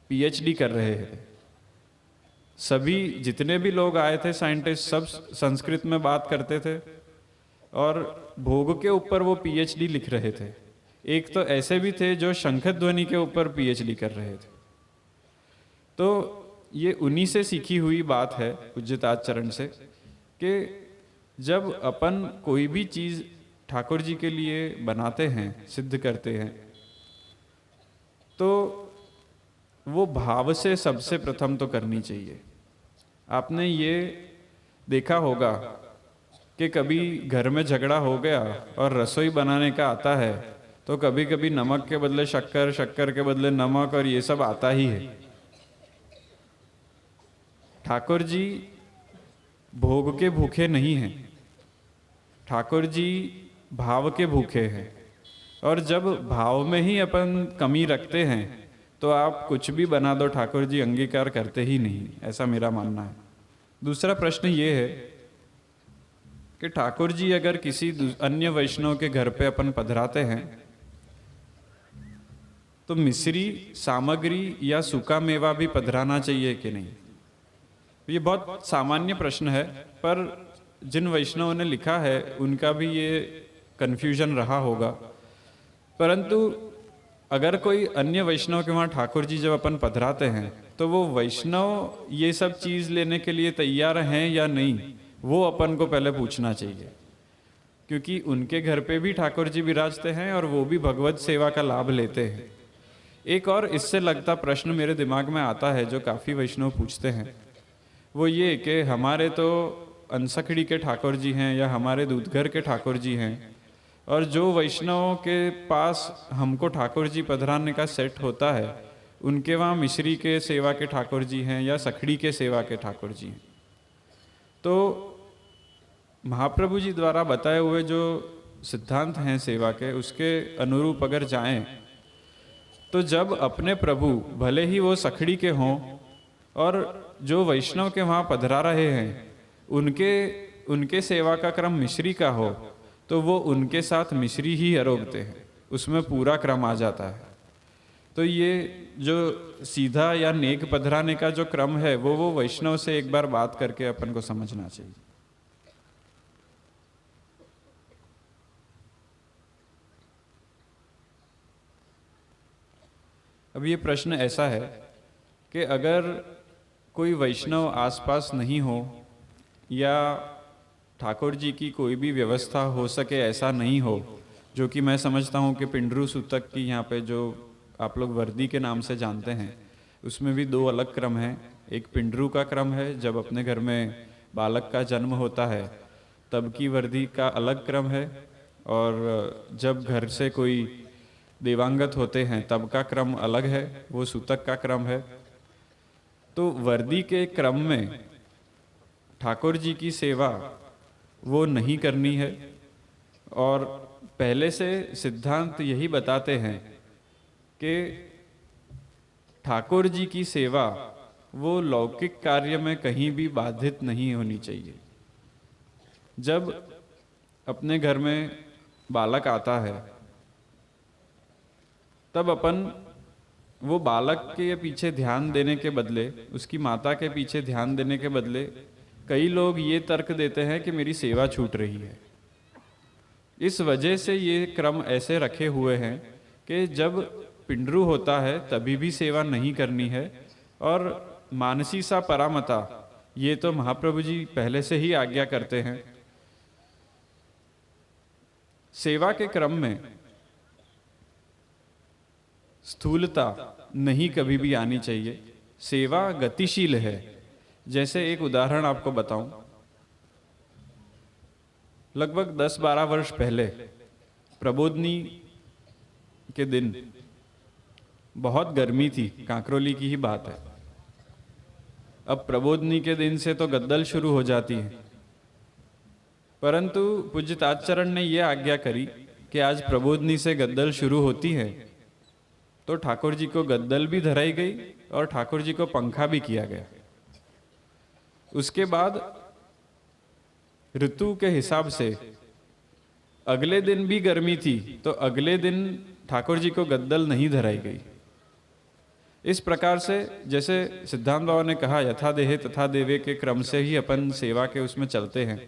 पीएचडी कर रहे थे। सभी जितने भी लोग आए थे साइंटिस्ट सब संस्कृत में बात करते थे और भोग के ऊपर वो पीएचडी लिख रहे थे। एक तो ऐसे भी थे जो शंखध्वनि के ऊपर पीएचडी कर रहे थे। तो ये उन्हीं से सीखी हुई बात है पूज्य ताजचरण से कि जब अपन कोई भी चीज़ ठाकुर जी के लिए बनाते हैं, सिद्ध करते हैं, तो वो भाव से सबसे प्रथम तो करनी चाहिए। आपने ये देखा होगा कि कभी घर में झगड़ा हो गया और रसोई बनाने का आता है तो कभी कभी नमक के बदले शक्कर, शक्कर के बदले नमक, और ये सब आता ही है। ठाकुर जी भोग के भूखे नहीं हैं, ठाकुर जी भाव के भूखे हैं। और जब भाव में ही अपन कमी रखते हैं तो आप कुछ भी बना दो, ठाकुर जी अंगीकार करते ही नहीं, ऐसा मेरा मानना है। दूसरा प्रश्न ये है कि ठाकुर जी अगर किसी अन्य वैष्णव के घर पे अपन पधराते हैं तो मिश्री सामग्री या सूखा मेवा भी पधराना चाहिए कि नहीं? ये बहुत सामान्य प्रश्न है, पर जिन वैष्णवों ने लिखा है उनका भी ये कन्फ्यूजन रहा होगा। परंतु अगर कोई अन्य वैष्णव के वहाँ ठाकुर जी जब अपन पधराते हैं तो वो वैष्णव ये सब चीज़ लेने के लिए तैयार हैं या नहीं, वो अपन को पहले पूछना चाहिए, क्योंकि उनके घर पे भी ठाकुर जी विराजते हैं और वो भी भगवत सेवा का लाभ लेते हैं। एक और इससे लगता प्रश्न मेरे दिमाग में आता है जो काफ़ी वैष्णव पूछते हैं, वो ये कि हमारे तो अंसखड़ी के ठाकुर जी हैं या हमारे दूधघर के ठाकुर जी हैं, और जो वैष्णवों के पास हमको ठाकुर जी पधराने का सेट होता है उनके वहाँ मिश्री के सेवा के ठाकुर जी हैं या सखड़ी के सेवा के ठाकुर जी हैं। तो महाप्रभु जी द्वारा बताए हुए जो सिद्धांत हैं सेवा के, उसके अनुरूप अगर जाएं तो जब अपने प्रभु भले ही वो सखड़ी के हों और जो वैष्णव के वहाँ पधरा रहे हैं उनके सेवा का क्रम मिश्री का हो तो वो उनके साथ मिश्री ही अरोगते हैं, उसमें पूरा क्रम आ जाता है। तो ये जो सीधा या नेक पधराने का जो क्रम है वो वैष्णव से एक बार बात करके अपन को समझना चाहिए। अब ये प्रश्न ऐसा है कि अगर कोई वैष्णव आसपास नहीं हो या ठाकुर जी की कोई भी व्यवस्था हो सके ऐसा नहीं हो, जो कि मैं समझता हूँ कि पिंडरू सूतक की यहाँ पे जो आप लोग वर्दी के नाम से जानते हैं उसमें भी 2 अलग क्रम हैं। एक पिंडरू का क्रम है, जब अपने घर में बालक का जन्म होता है तब की वर्दी का अलग क्रम है, और जब घर से कोई देवांगत होते हैं तब का क्रम अलग है, वो सूतक का क्रम है। तो वर्दी के क्रम में ठाकुर जी की सेवा वो नहीं करनी है। और पहले से सिद्धांत यही बताते हैं कि ठाकुर जी की सेवा वो लौकिक कार्य में कहीं भी बाधित नहीं होनी चाहिए। जब अपने घर में बालक आता है तब अपन वो बालक के पीछे ध्यान देने के बदले, उसकी माता के पीछे ध्यान देने के बदले कई लोग ये तर्क देते हैं कि मेरी सेवा छूट रही है। इस वजह से ये क्रम ऐसे रखे हुए हैं कि जब पिंडरू होता है तभी भी सेवा नहीं करनी है। और मानसी सा परामता, ये तो महाप्रभु जी पहले से ही आज्ञा करते हैं। सेवा के क्रम में स्थूलता नहीं कभी भी आनी चाहिए। सेवा गतिशील है। जैसे एक उदाहरण आपको बताऊं, लगभग 10-12 वर्ष पहले प्रबोधनी के दिन बहुत गर्मी थी, कांकरोली की ही बात है। अब प्रबोधनी के दिन से तो गद्दल शुरू हो जाती है, परंतु पूज्य ताजचरण ने यह आज्ञा करी कि आज प्रबोधनी से गद्दल शुरू होती है, तो ठाकुर जी को गद्दल भी धराई गई और ठाकुर जी को पंखा भी किया गया। उसके बाद ऋतु के हिसाब से अगले दिन भी गर्मी थी, तो अगले दिन ठाकुर जी को गद्दल नहीं धराई गई। इस प्रकार से जैसे सिद्धांत बाबा ने कहा, यथा देहे तथा देवे के क्रम से ही अपन सेवा के उसमें चलते हैं।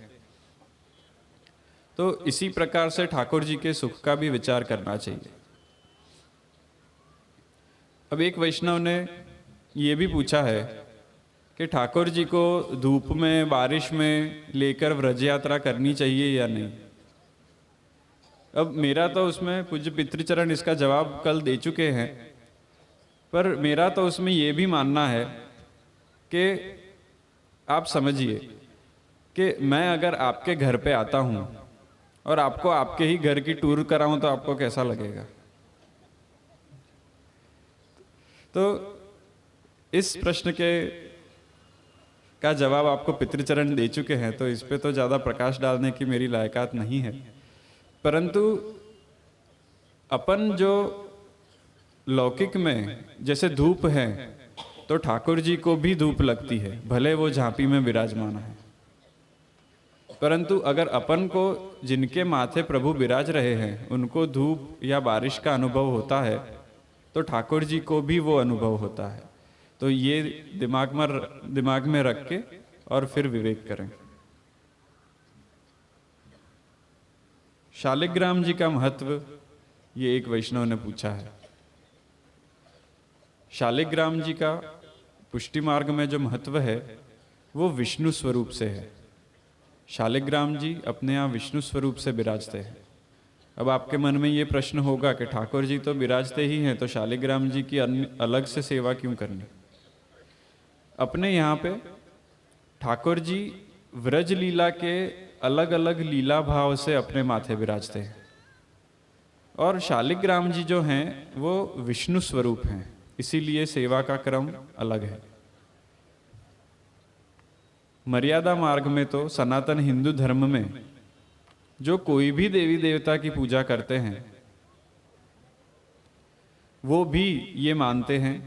तो इसी प्रकार से ठाकुर जी के सुख का भी विचार करना चाहिए। अब एक वैष्णव ने ये भी पूछा है कि ठाकुर जी को धूप में, बारिश में लेकर व्रज यात्रा करनी चाहिए या नहीं। अब मेरा तो उसमें पूज्य पितृचरण इसका जवाब कल दे चुके हैं, पर मेरा तो उसमें ये भी मानना है कि आप समझिए कि मैं अगर आपके घर पे आता हूँ और आपको आपके ही घर की टूर कराऊं तो आपको कैसा लगेगा। तो इस प्रश्न का जवाब आपको पितृचरण दे चुके हैं, तो इस पे तो ज़्यादा प्रकाश डालने की मेरी लायकात नहीं है। परंतु अपन जो लौकिक में जैसे धूप है, तो ठाकुर जी को भी धूप लगती है, भले वो झांपी में विराजमान है। परंतु अगर अपन को जिनके माथे प्रभु विराज रहे हैं उनको धूप या बारिश का अनुभव होता है, तो ठाकुर जी को भी वो अनुभव होता है। तो ये दिमाग में रख के और फिर विवेक करें। शालिग्राम जी का महत्व ये एक वैष्णव ने पूछा है। शालिग्राम जी का पुष्टि मार्ग में जो महत्व है वो विष्णु स्वरूप से है। शालिग्राम जी अपने यहाँ विष्णु स्वरूप से विराजते हैं। अब आपके मन में ये प्रश्न होगा कि ठाकुर जी तो विराजते ही हैं, तो शालिग्राम जी की अलग से सेवा क्यों करनी। अपने यहाँ पे ठाकुर जी व्रज लीला के अलग अलग लीला भाव से अपने माथे विराजते हैं, और शालिग्राम जी जो हैं वो विष्णु स्वरूप हैं, इसीलिए सेवा का क्रम अलग है। मर्यादा मार्ग में तो सनातन हिंदू धर्म में जो कोई भी देवी देवता की पूजा करते हैं वो भी ये मानते हैं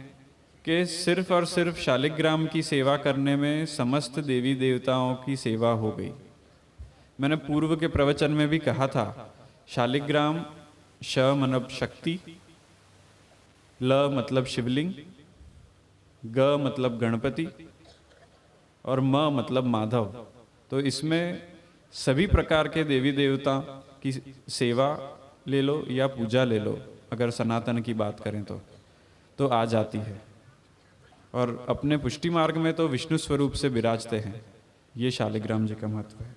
कि सिर्फ और सिर्फ शालिग्राम की सेवा करने में समस्त देवी देवताओं की सेवा हो गई। मैंने पूर्व के प्रवचन में भी कहा था, शालिग्राम श मतलब शक्ति, ल मतलब शिवलिंग, ग मतलब गणपति और म मतलब माधव। तो इसमें सभी प्रकार के देवी देवता की सेवा ले लो या पूजा ले लो, अगर सनातन की बात करें तो आ जाती है। और अपने पुष्टि मार्ग में तो विष्णु स्वरूप से विराजते हैं। ये शालिग्राम जी का महत्व है।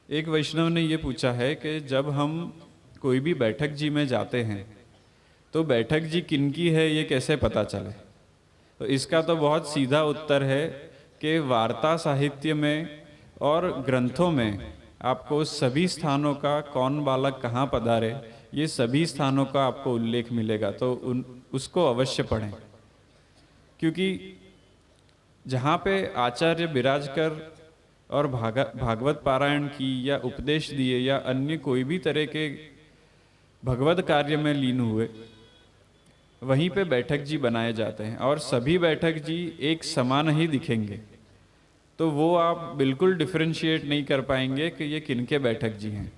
एक वैष्णव ने ये पूछा है कि जब हम कोई भी बैठक जी में जाते हैं तो बैठक जी किनकी है ये कैसे पता चले। तो इसका तो बहुत सीधा उत्तर है कि वार्ता साहित्य में और ग्रंथों में आपको सभी स्थानों का कौन बालक कहाँ पधारे, ये सभी स्थानों का आपको उल्लेख मिलेगा, तो उसको अवश्य पढ़ें। क्योंकि जहाँ पे आचार्य विराज कर और भागवत पारायण की या उपदेश दिए या अन्य कोई भी तरह के भगवत कार्य में लीन हुए, वहीं पे बैठक जी बनाए जाते हैं और सभी बैठक जी एक समान ही दिखेंगे। तो वो आप बिल्कुल डिफरेंशिएट नहीं कर पाएंगे कि ये किनके बैठक जी हैं।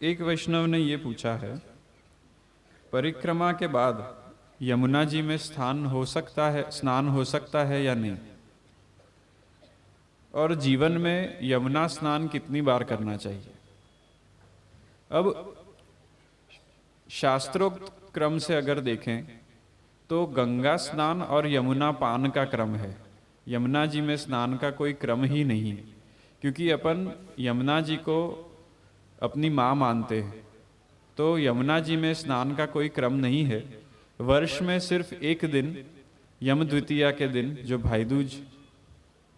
एक वैष्णव ने ये पूछा है, परिक्रमा के बाद यमुना जी में स्नान हो सकता है या नहीं, और जीवन में यमुना स्नान कितनी बार करना चाहिए। अब शास्त्रोक्त क्रम से अगर देखें तो गंगा स्नान और यमुना पान का क्रम है, यमुना जी में स्नान का कोई क्रम ही नहीं है। क्योंकि अपन यमुना जी को अपनी माँ मानते हैं, तो यमुना जी में स्नान का कोई क्रम नहीं है। वर्ष में सिर्फ एक दिन, यम द्वितीया के दिन, जो भाई दूज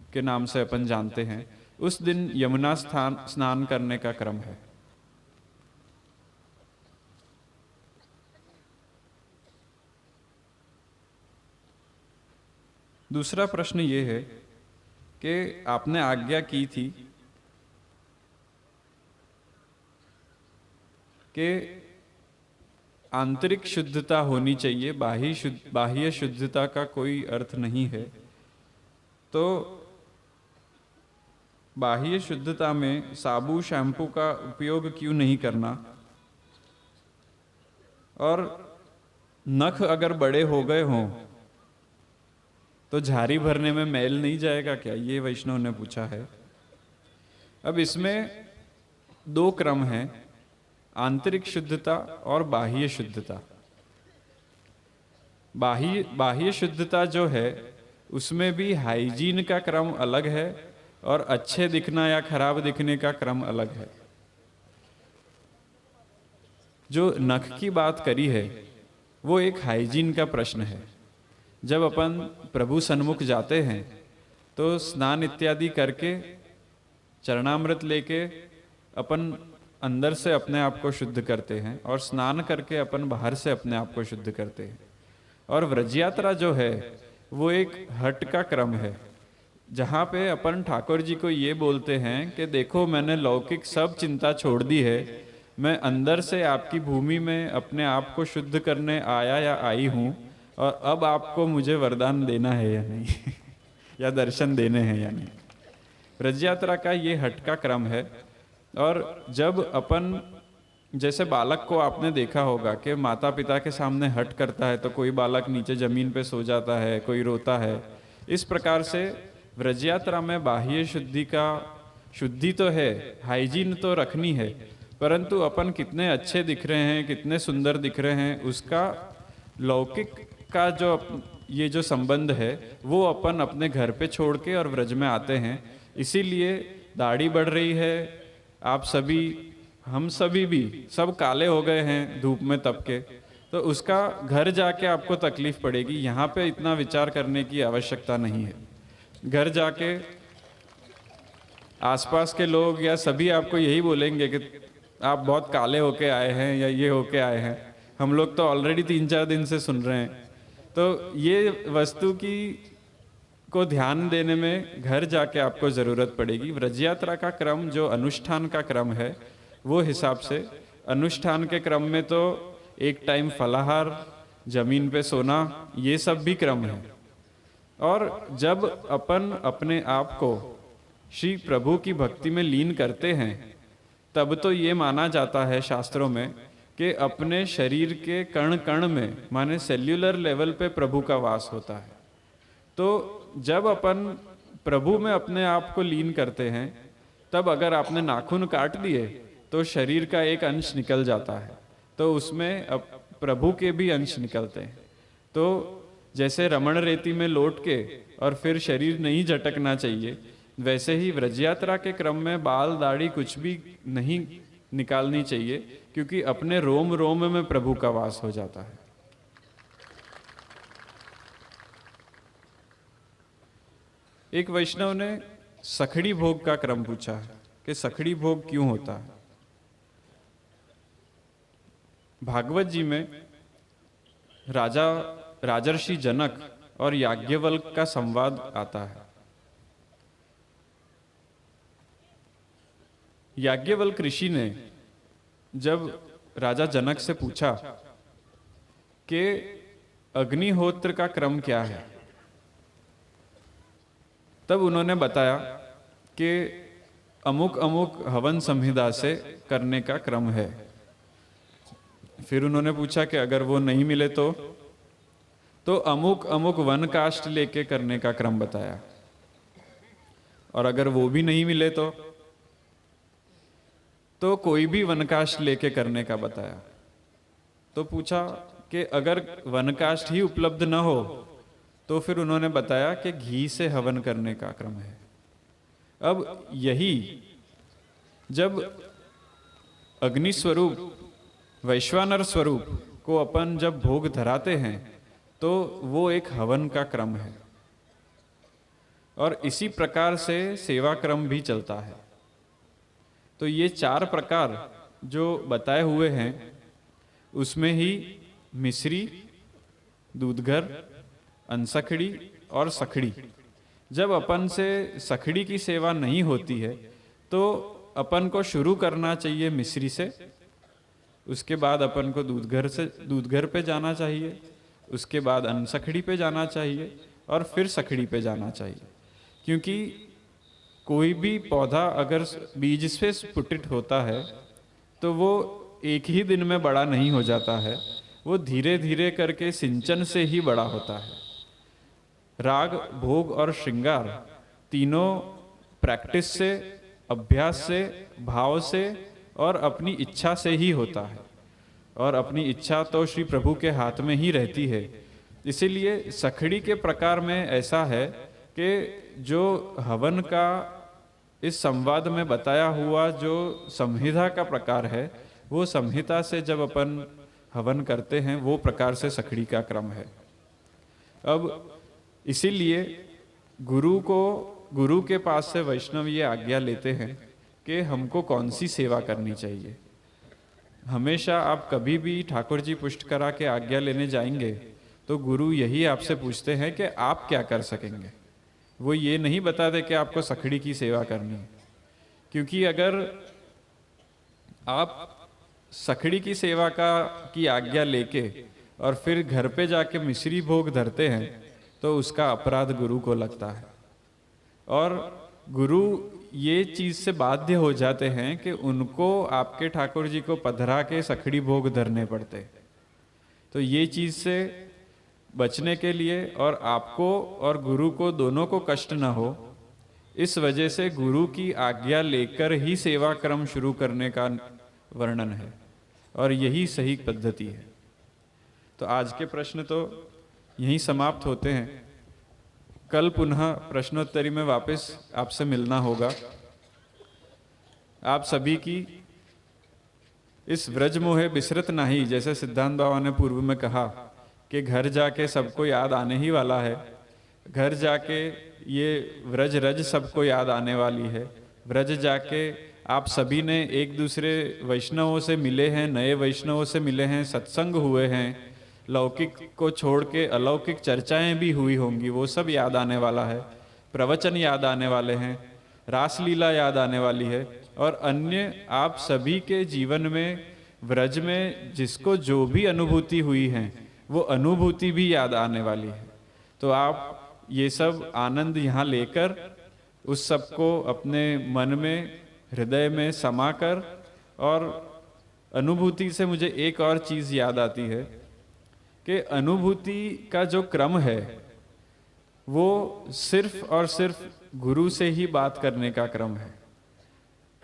के नाम से अपन जानते हैं, उस दिन यमुना स्नान करने का क्रम है। दूसरा प्रश्न ये है कि आपने आज्ञा की थी कि आंतरिक शुद्धता होनी चाहिए, बाह्य शुद्धता का कोई अर्थ नहीं है। तो बाह्य शुद्धता में साबु शैम्पू का उपयोग क्यों नहीं करना, और नख अगर बड़े हो गए हों तो झाड़ी भरने में मैल नहीं जाएगा क्या, ये वैष्णव ने पूछा है। अब इसमें दो क्रम हैं, आंतरिक शुद्धता और बाह्य शुद्धता। बाह्य शुद्धता जो है उसमें भी हाइजीन का क्रम अलग है और अच्छे दिखना या खराब दिखने का क्रम अलग है। जो नख की बात करी है वो एक हाइजीन का प्रश्न है। जब अपन प्रभु सन्मुख जाते हैं तो स्नान इत्यादि करके चरणामृत लेके अपन अंदर से अपने आप को शुद्ध करते हैं और स्नान करके अपन बाहर से अपने आप को शुद्ध करते हैं। और व्रज यात्रा जो है वो एक हट का क्रम है, जहाँ पे अपन ठाकुर जी को ये बोलते हैं कि देखो मैंने लौकिक सब चिंता छोड़ दी है, मैं अंदर से आपकी भूमि में अपने आप को शुद्ध करने आया या आई हूँ, और अब आपको मुझे वरदान देना है या नहीं या दर्शन देने हैं या नहीं। व्रज यात्रा का ये हट का क्रम है। और जब अपन, जैसे बालक को आपने देखा होगा कि माता पिता के सामने हट करता है तो कोई बालक नीचे जमीन पे सो जाता है, कोई रोता है। इस प्रकार से व्रज यात्रा में बाह्य शुद्धि तो है, हाइजीन तो रखनी है, परंतु अपन कितने अच्छे दिख रहे हैं, कितने सुंदर दिख रहे हैं, उसका लौकिक का जो ये जो संबंध है वो अपन अपने घर पे छोड़ के और व्रज में आते हैं। इसीलिए दाढ़ी बढ़ रही है, आप सभी, हम सभी भी सब काले हो गए हैं धूप में तप के, तो उसका घर जाके आपको तकलीफ पड़ेगी। यहाँ पे इतना विचार करने की आवश्यकता नहीं है। घर जाके आसपास के लोग या सभी आपको यही बोलेंगे कि आप बहुत काले होके आए हैं या ये होके आए हैं, हम लोग तो ऑलरेडी 3-4 दिन से सुन रहे हैं। तो ये वस्तु की को ध्यान देने में घर जाके आपको ज़रूरत पड़ेगी। व्रज यात्रा का क्रम जो अनुष्ठान का क्रम है वो हिसाब से, अनुष्ठान के क्रम में तो एक टाइम फलाहार, जमीन पे सोना, ये सब भी क्रम है। और जब अपन अपने आप को श्री प्रभु की भक्ति में लीन करते हैं तब तो ये माना जाता है शास्त्रों में कि अपने शरीर के कण कण में, माने सेल्यूलर लेवल पे प्रभु का वास होता है। तो जब अपन प्रभु में अपने आप को लीन करते हैं तब अगर आपने नाखून काट दिए तो शरीर का एक अंश निकल जाता है, तो उसमें अब प्रभु के भी अंश निकलते हैं। तो जैसे रमण रेती में लौट के और फिर शरीर नहीं झटकना चाहिए, वैसे ही व्रज यात्रा के क्रम में बाल दाढ़ी कुछ भी नहीं निकालनी चाहिए, क्योंकि अपने रोम रोम में प्रभु का वास हो जाता है। एक वैष्णव ने सखड़ी भोग का क्रम पूछा कि सखड़ी भोग क्यों होता है। भागवत जी में राजर्षि जनक और याज्ञवल्क्य का संवाद आता है। याज्ञवल्क्य ऋषि ने जब राजा जनक से पूछा कि अग्निहोत्र का क्रम क्या है, तब उन्होंने बताया कि अमुक अमुक हवन संहिता से करने का क्रम है। फिर उन्होंने पूछा कि अगर वो नहीं मिले तो अमुक अमुक वन काष्ठ लेके करने का क्रम बताया, और अगर वो भी नहीं मिले तो कोई भी वन काष्ठ लेके करने का बताया। तो पूछा कि अगर वन काष्ठ ही उपलब्ध न हो तो फिर उन्होंने बताया कि घी से हवन करने का क्रम है। अब यही जब अग्नि स्वरूप वैश्वानर स्वरूप को अपन जब भोग धराते हैं तो वो एक हवन का क्रम है, और इसी प्रकार से सेवा क्रम भी चलता है। तो ये 4 प्रकार जो बताए हुए हैं उसमें ही मिश्री, दूधघर, अनसखड़ी और सखड़ी। जब अपन से सखड़ी की सेवा नहीं होती है तो अपन को शुरू करना चाहिए मिश्री से, उसके बाद अपन को दूधघर पे जाना चाहिए, उसके बाद अनसखड़ी पे जाना चाहिए और फिर सखड़ी पे जाना चाहिए। क्योंकि कोई भी पौधा अगर बीज से स्फुटित होता है तो वो एक ही दिन में बड़ा नहीं हो जाता है, वो धीरे धीरे करके सिंचन से ही बड़ा होता है। राग, भोग और श्रृंगार तीनों प्रैक्टिस से, अभ्यास से, भाव से और अपनी इच्छा से ही होता है, और अपनी इच्छा तो श्री प्रभु के हाथ में ही रहती है। इसीलिए सखड़ी के प्रकार में ऐसा है कि जो हवन का इस संवाद में बताया हुआ जो संहिता का प्रकार है, वो संहिता से जब अपन हवन करते हैं वो प्रकार से सखड़ी का क्रम है। अब इसीलिए गुरु के पास से वैष्णव ये आज्ञा लेते हैं कि हमको कौन सी सेवा करनी चाहिए। हमेशा आप कभी भी ठाकुर जी पुष्ट करा के आज्ञा लेने जाएंगे तो गुरु यही आपसे पूछते हैं कि आप क्या कर सकेंगे। वो ये नहीं बताते कि आपको सखड़ी की सेवा करनी है, क्योंकि अगर आप सखड़ी की सेवा की आज्ञा लेके और फिर घर पे जाके मिश्री भोग धरते हैं तो उसका अपराध गुरु को लगता है, और गुरु ये चीज से बाध्य हो जाते हैं कि उनको आपके ठाकुर जी को पधरा के सखड़ी भोग धरने पड़ते। तो ये चीज से बचने के लिए और आपको और गुरु को दोनों को कष्ट न हो, इस वजह से गुरु की आज्ञा लेकर ही सेवा क्रम शुरू करने का वर्णन है, और यही सही पद्धति है। तो आज के प्रश्न तो यहीं समाप्त होते हैं। कल पुनः प्रश्नोत्तरी में वापस आपसे मिलना होगा। आप सभी की इस व्रज मोहे बिसरत नाही, जैसे सिद्धांत बाबा ने पूर्व में कहा कि घर जाके सबको याद आने ही वाला है। घर जाके ये व्रज रज सबको याद आने वाली है। व्रज जाके आप सभी ने एक दूसरे वैष्णवों से मिले हैं, नए वैष्णवों से मिले हैं, सत्संग हुए हैं, लौकिक को छोड़ के अलौकिक चर्चाएं भी हुई होंगी, वो सब याद आने वाला है। प्रवचन याद आने वाले हैं, रासलीला याद आने वाली है, और अन्य आप सभी के जीवन में व्रज में जिसको जो भी अनुभूति हुई है वो अनुभूति भी याद आने वाली है। तो आप ये सब आनंद यहाँ लेकर उस सबको अपने मन में, हृदय में समाकर, और अनुभूति से मुझे एक और चीज याद आती है कि अनुभूति का जो क्रम है वो सिर्फ और सिर्फ गुरु से ही बात करने का क्रम है,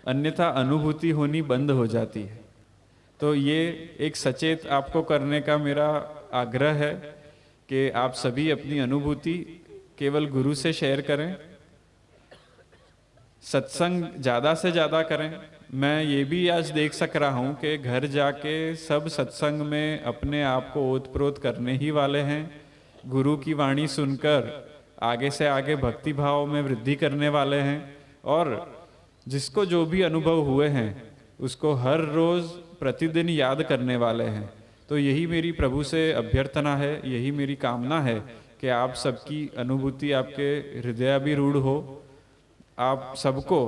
अन्यथा अनुभूति होनी बंद हो जाती है। तो ये एक सचेत आपको करने का मेरा आग्रह है कि आप सभी अपनी अनुभूति केवल गुरु से शेयर करें, सत्संग ज़्यादा से ज़्यादा करें। मैं ये भी आज देख सक रहा हूँ कि घर जाके सब सत्संग में अपने आप को ओतप्रोत करने ही वाले हैं। गुरु की वाणी सुनकर आगे से आगे भक्ति भाव में वृद्धि करने वाले हैं और जिसको जो भी अनुभव हुए हैं उसको हर रोज़ प्रतिदिन याद करने वाले हैं। तो यही मेरी प्रभु से अभ्यर्थना है, यही मेरी कामना है कि आप सबकी अनुभूति आपके हृदयाभिरूढ़ हो। आप सबको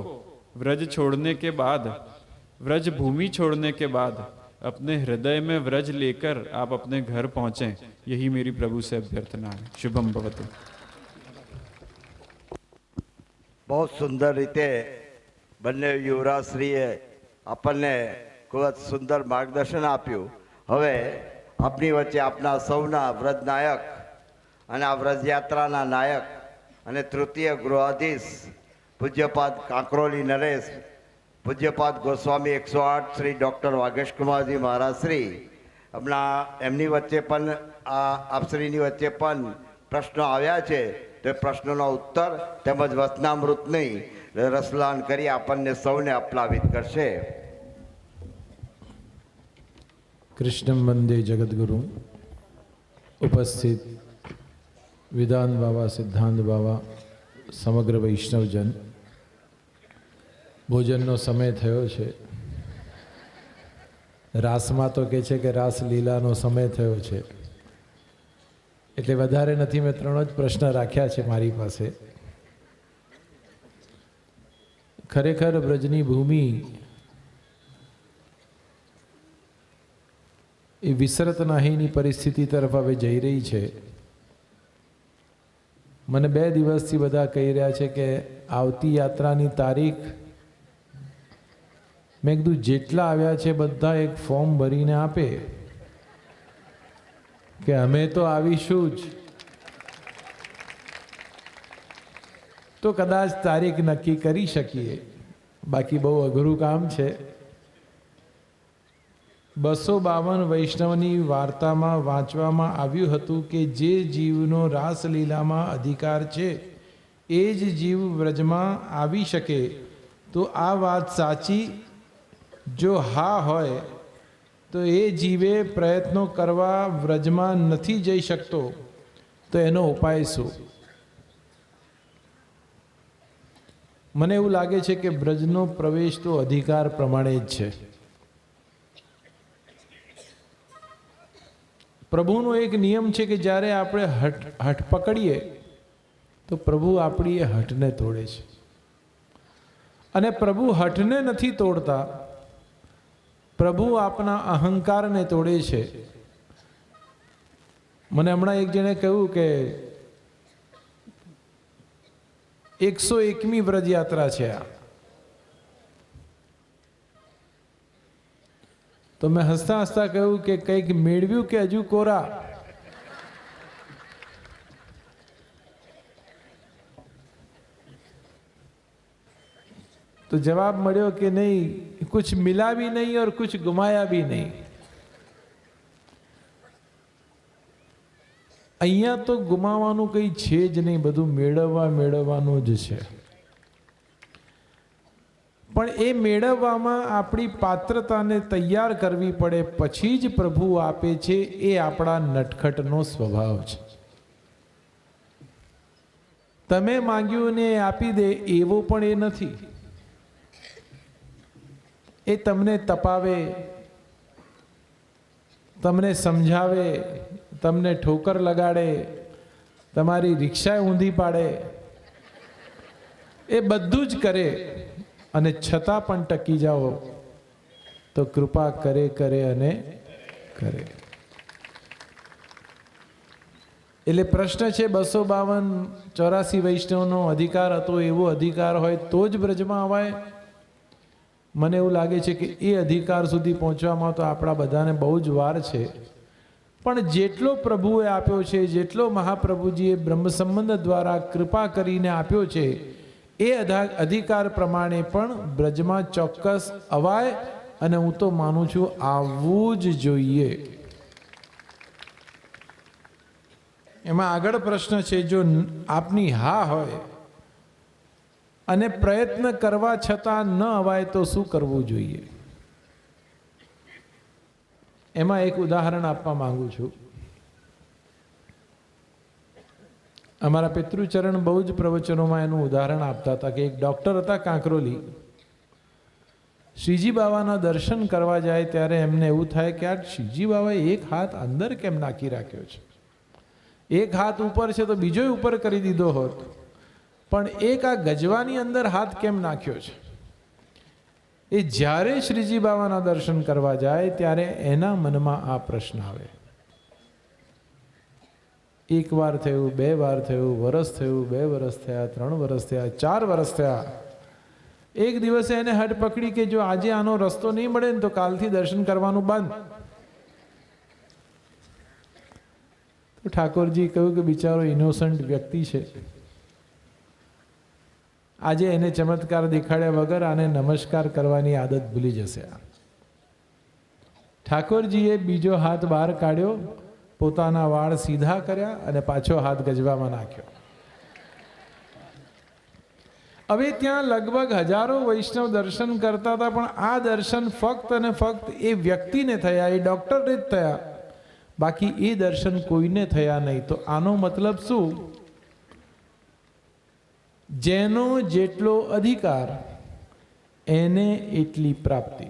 व्रज छोड़ने के बाद, व्रज भूमि छोड़ने के बाद अपने हृदय में व्रज लेकर आप अपने घर पहुँचें, यही मेरी प्रभु से अभ्यर्थना है। शुभम भवतु।
बहुत સુંદર રીતે બંને યુવરાજશ્રીએ આપણને ખૂબ જ સુંદર માર્ગદર્શન આપ્યું. હવે આપની વચ્ચે આપના સૌના વ્રજ નાયક અને આ વ્રજયાત્રાના નાયક અને તૃતીય ગૃહાધીશ પૂજ્યપાદ કાંકરોલી નરેશ, પૂજ્યપાદ ગોસ્વામી 108 શ્રી ડૉક્ટર વાઘેશ કુમારજી મહારાજશ્રી, હમણાં એમની વચ્ચે પણ આપશ્રીની વચ્ચે પણ પ્રશ્નો આવ્યા છે, તે પ્રશ્નોનો ઉત્તર તેમજ વચનામૃતની રસલાન કરી આપણને સૌને અપ્લાવિત કરશે.
कृष्णं वंदे जगद्गुरुं। उपस्थित विधान बाबा, सिद्धांत बाबा, समग्र वैष्णवजन, भोजनનો સમય થયો છે. રાસમાં તો કહે છે કે રાસલીલાનો સમય થયો છે, એટલે વધારે નથી. મેં 3 જ પ્રશ્ન રાખ્યા છે મારી પાસે. ખરેખર વ્રજની ભૂમિ એ વિસરત નાહીની પરિસ્થિતિ તરફ હવે જઈ રહી છે. મને 2 દિવસથી બધા કહી રહ્યા છે કે આવતી યાત્રાની તારીખ, મેં કીધું જેટલા આવ્યા છે બધા એક ફોર્મ ભરીને આપે કે અમે તો આવીશું જ, તો કદાચ તારીખ નક્કી કરી શકીએ. બાકી બહુ અઘરું કામ છે. 252 વૈષ્ણવની વાર્તામાં વાંચવામાં આવ્યું હતું કે જે જીવનો રાસલીલામાં અધિકાર છે એ જ જીવ વ્રજમાં આવી શકે. તો આ વાત સાચી જો હા હોય તો એ જીવે પ્રયત્નો કરવા વ્રજમાં નથી જઈ શકતો, તો એનો ઉપાય શું? મને એવું લાગે છે કે વ્રજનો પ્રવેશ તો અધિકાર પ્રમાણે જ છે. પ્રભુનો એક નિયમ છે કે જ્યારે આપણે હઠ પકડીએ તો પ્રભુ આપણી એ હઠને તોડે છે, અને પ્રભુ હઠને નથી તોડતા, પ્રભુ આપના અહંકારને તોડે છે. મને હમણાં એક જણે કહ્યું કે 101મી વ્રજયાત્રા છે આ. તો મેં હસતા હસતા કહ્યું કે કંઈક મેળવ્યું કે હજુ કોરા? तो जवाब મળ્યો કે નહીં, कुछ मिला भी नहीं और कुछ गुमाया भी नहीं. અહીંયા તો ગુમાવાનું કંઈ છે જ નહીં, બધું મેળવવાનું જ છે. પણ એ મેળવવામાં આપણી પાત્રતાને તૈયાર કરવી પડે, પછી જ પ્રભુ આપે છે. એ આપણા નટખટનો સ્વભાવ છે. તમે માંગ્યું ને આપી દે એવો પણ એ નથી. એ તમને તપાવે, તમને સમજાવે, તમને ઠોકર લગાડે, તમારી રિક્ષા ઊંધી પાડે, એ બધું જ કરે, અને છતાં પણ ટકી જાઓ તો કૃપા કરે અને કરે. એટલે પ્રશ્ન છે 252-84 વૈષ્ણવનો અધિકાર હતો, એવો અધિકાર હોય તો જ બ્રજમાં અવાય. મને એવું લાગે છે કે એ અધિકાર સુધી પહોંચવામાં તો આપણા બધાને બહુ જ વાર છે. પણ જેટલો પ્રભુએ આપ્યો છે, જેટલો મહાપ્રભુજીએ બ્રહ્મ સંબંધ દ્વારા કૃપા કરીને આપ્યો છે, એ અધિકાર પ્રમાણે પણ બ્રજમાં ચોક્કસ અવાય, અને હું તો માનું છું આવવું જ જોઈએ. એમાં આગળ પ્રશ્ન છે, જો આપની હા હોય અને પ્રયત્ન કરવા છતાં ન અવાય તો શું કરવું જોઈએ? એમાં એક ઉદાહરણ આપવા માંગુ છું. અમારા પિતૃચરણ બહુ જ પ્રવચનોમાં એનું ઉદાહરણ આપતા હતા કે એક ડૉક્ટર હતા કાંકરોલી. શ્રીજી બાવાના દર્શન કરવા જાય ત્યારે એમને એવું થાય કે આ શ્રીજી બાવાએ એક હાથ અંદર કેમ નાખી રાખ્યો છે, એક હાથ ઉપર છે તો બીજો ઉપર કરી દીધો હોત, પણ એક આ ગજવાની અંદર હાથ કેમ નાખ્યો છે. એ જ્યારે શ્રીજી બાવાના દર્શન કરવા જાય ત્યારે એના મનમાં આ પ્રશ્ન આવે. એક વાર થયું, બે વાર થયું, વરસ થયું, 2 વર્ષ થયા, 3 વર્ષ થયા, 4 વર્ષ થયા. એક દિવસે એને હટ પકડી કે જો આજે આનો રસ્તો નહીં મળે ને તો કાલથી દર્શન કરવાનું બંધ. તો ઠાકોરજી કહ્યું કે બિચારો ઇનોસન્ટ વ્યક્તિ છે, આજે એને ચમત્કાર દેખાડ્યા વગર આને નમસ્કાર કરવાની આદત ભૂલી જશે. ઠાકોરજીએ બીજો હાથ બહાર કાઢ્યો, પોતાના વાળ સીધા કર્યા અને પાછો હાથ ગજવામાં નાખ્યો. હવે ત્યાં લગભગ હજારો વૈષ્ણવ દર્શન કરતા હતા, પણ આ દર્શન ફક્ત અને ફક્ત એ વ્યક્તિને થયા, એ ડૉક્ટરને જ થયા, બાકી એ દર્શન કોઈને થયા નહીં. તો આનો મતલબ શું? જેનો જેટલો અધિકાર એને એટલી પ્રાપ્તિ.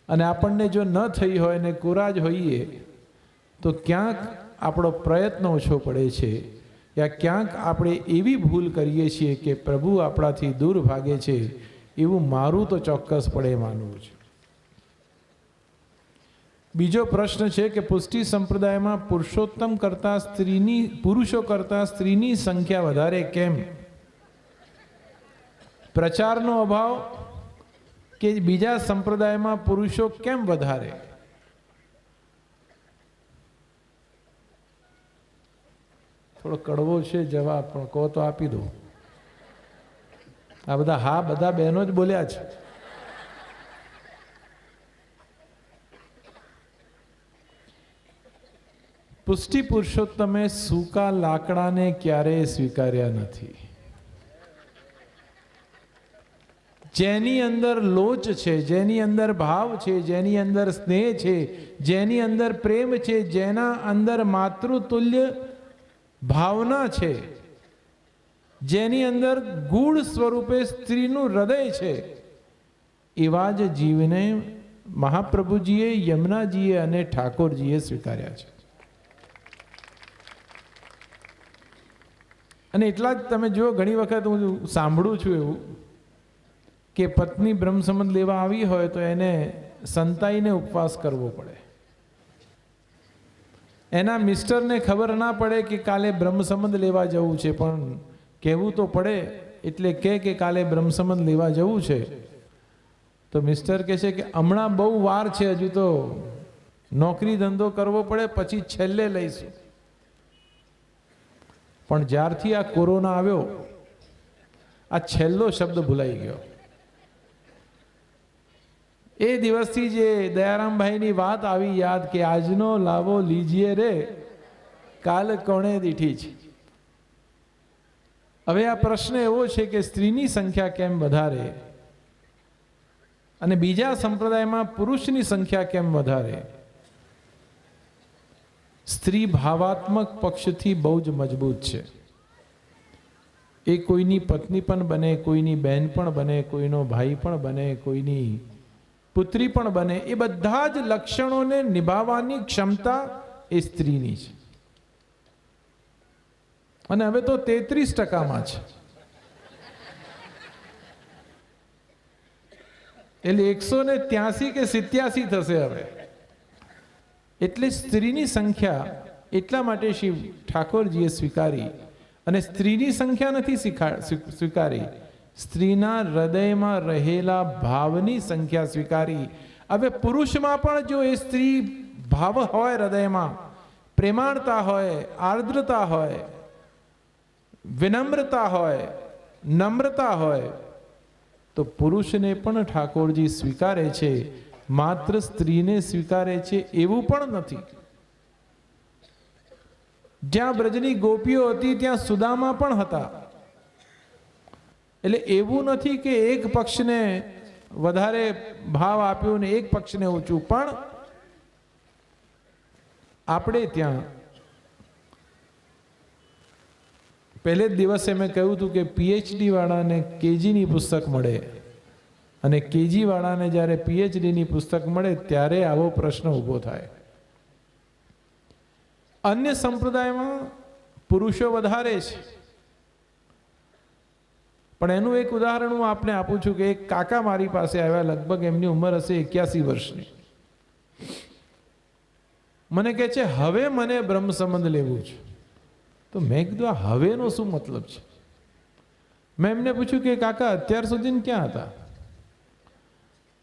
અને આપણને જો ન થઈ હોય ને કોરાજ હોઈએ તો ક્યાંક આપણો પ્રયત્ન ઓછો પડે છે, યા ક્યાંક આપણે એવી ભૂલ કરીએ છીએ કે પ્રભુ આપણાથી દૂર ભાગે છે, એવું મારું તો ચોક્કસપણે માનવું છે. બીજો પ્રશ્ન છે કે પુષ્ટિ સંપ્રદાયમાં પુરુષોત્તમ કરતાં પુરુષો કરતાં સ્ત્રીની સંખ્યા વધારે કેમ? પ્રચારનો અભાવ કે બીજા સંપ્રદાયમાં પુરુષો કેમ વધારે? થોડો કડવો છે જવાબ, પણ કહો તો આપી દો. આ બધા હા બધા બહેનો જ બોલ્યા છે. પુષ્ટિ પુરુષોત્તમે સૂકા લાકડાને ક્યારેય સ્વીકાર્યા નથી. જેની અંદર લોચ છે, જેની અંદર ભાવ છે, જેની અંદર સ્નેહ છે, જેની અંદર પ્રેમ છે, જેના અંદર માતૃતુલ્ય ભાવના છે, જેની અંદર ગૂઢ સ્વરૂપે સ્ત્રીનું હૃદય છે, એવા જ જીવને મહાપ્રભુજીએ, યમુનાજીએ અને ઠાકોરજીએ સ્વીકાર્યા છે. અને એટલા જ તમે જુઓ, ઘણી વખત હું સાંભળું છું એવું કે પત્ની બ્રહ્મસંબંધ લેવા આવી હોય તો એને સંતાઈને ઉપવાસ કરવો પડે. એના મિસ્ટરને ખબર ના પડે કે કાલે બ્રહ્મસંબંધ લેવા જવું છે, પણ કહેવું તો પડે. એટલે કે કાલે બ્રહ્મસંબંધ લેવા જવું છે, તો મિસ્ટર કહે છે કે હમણાં બહુ વાર છે, હજુ તો નોકરી ધંધો કરવો પડે, પછી છેલ્લે લઈશું. પણ જ્યારથી આ કોરોના આવ્યો, આ છેલ્લો શબ્દ ભૂલાઈ ગયો. એ દિવસથી જે દયારામભાઈની વાત આવી યાદ કે આજનો લાવો લીજીએ રે, કાલ કોણે દીઠી છે. હવે આ પ્રશ્ન એવો છે કે સ્ત્રીની સંખ્યા કેમ વધારે અને બીજા સંપ્રદાયમાં પુરુષની સંખ્યા કેમ વધારે? સ્ત્રી ભાવાત્મક પક્ષથી બહુ જ મજબૂત છે. એ કોઈની પત્ની પણ બને, કોઈની બહેન પણ બને, કોઈનો ભાઈ પણ બને, કોઈની પુત્રી પણ બને. એ બધા જ લક્ષણોને નિભાવવાની ક્ષમતા એ સ્ત્રીની છે. અને હવે તો 33% છે. એટલે 183 કે 87 થશે હવે. એટલે સ્ત્રીની સંખ્યા એટલા માટે શિવ ઠાકોરજીએ સ્વીકારી. અને સ્ત્રીની સંખ્યા નથી સ્વીકારી, સ્ત્રીના હૃદયમાં રહેલા ભાવની સંખ્યા સ્વીકારી. હવે પુરુષમાં પણ જો એ સ્ત્રી ભાવ હોય, હૃદયમાં પ્રેમાળતા હોય, આર્દ્રતા હોય, વિનમ્રતા હોય, નમ્રતા હોય, તો પુરુષને પણ ઠાકોરજી સ્વીકારે છે. માત્ર સ્ત્રીને સ્વીકારે છે એવું પણ નથી. જ્યાં બ્રજની ગોપીઓ હતી ત્યાં સુદામા પણ હતા. એટલે એવું નથી કે એક પક્ષને વધારે ભાવ આપ્યો ને એક પક્ષને ઓછું, પણ આપણે ત્યાં પહેલે જ દિવસે મેં કહ્યું હતું કે પીએચડી વાળાને કેજીની પુસ્તક મળે અને કેજી વાળાને જ્યારે પીએચડીની પુસ્તક મળે ત્યારે આવો પ્રશ્ન ઊભો થાય. અન્ય સંપ્રદાયમાં પુરુષો વધારે છે, પણ એનું એક ઉદાહરણ હું આપને આપું છું કે એક કાકા મારી પાસે આવ્યા, લગભગ એમની ઉંમર હશે 81 વર્ષની. મને કહે છે હવે મને બ્રહ્મ સંબંધ લેવું છે. તો મેં કીધું આ હવેનો શું મતલબ છે? મેં એમને પૂછ્યું કે કાકા અત્યાર સુધી ક્યાં હતા?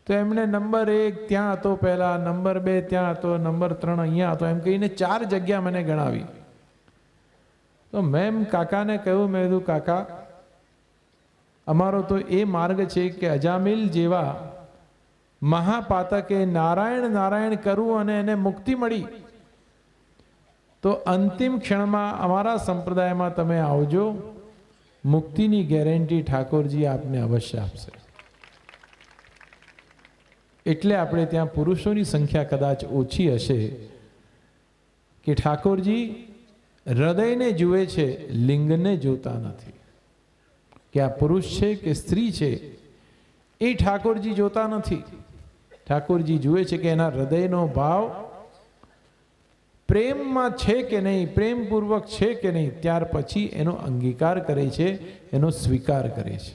તો એમણે નંબર 1 ત્યાં હતો પહેલા, નંબર 2 ત્યાં હતો, નંબર 3 અહીંયા હતો, એમ કહીને 4 જગ્યા મને ગણાવી. તો મેં કાકાને કહ્યું, મેં કીધું કાકા અમારો તો એ માર્ગ છે કે અજામિલ જેવા મહાપાતકે નારાયણ નારાયણ કરવું અને એને મુક્તિ મળી, તો અંતિમ ક્ષણમાં અમારા સંપ્રદાયમાં તમે આવજો, મુક્તિની ગેરંટી ઠાકોરજી આપને અવશ્ય આપશે. એટલે આપણે ત્યાં પુરુષોની સંખ્યા કદાચ ઓછી હશે કે ઠાકોરજી હૃદયને જુએ છે, લિંગને જોતા નથી. કે આ પુરુષ છે કે સ્ત્રી છે એ ઠાકોરજી જોતા નથી. ઠાકોરજી જુએ છે કે એના હૃદયનો ભાવ પ્રેમમાં છે કે નહીં, પ્રેમપૂર્વક છે કે નહીં, ત્યાર પછી એનો અંગીકાર કરે છે, એનો સ્વીકાર કરે છે.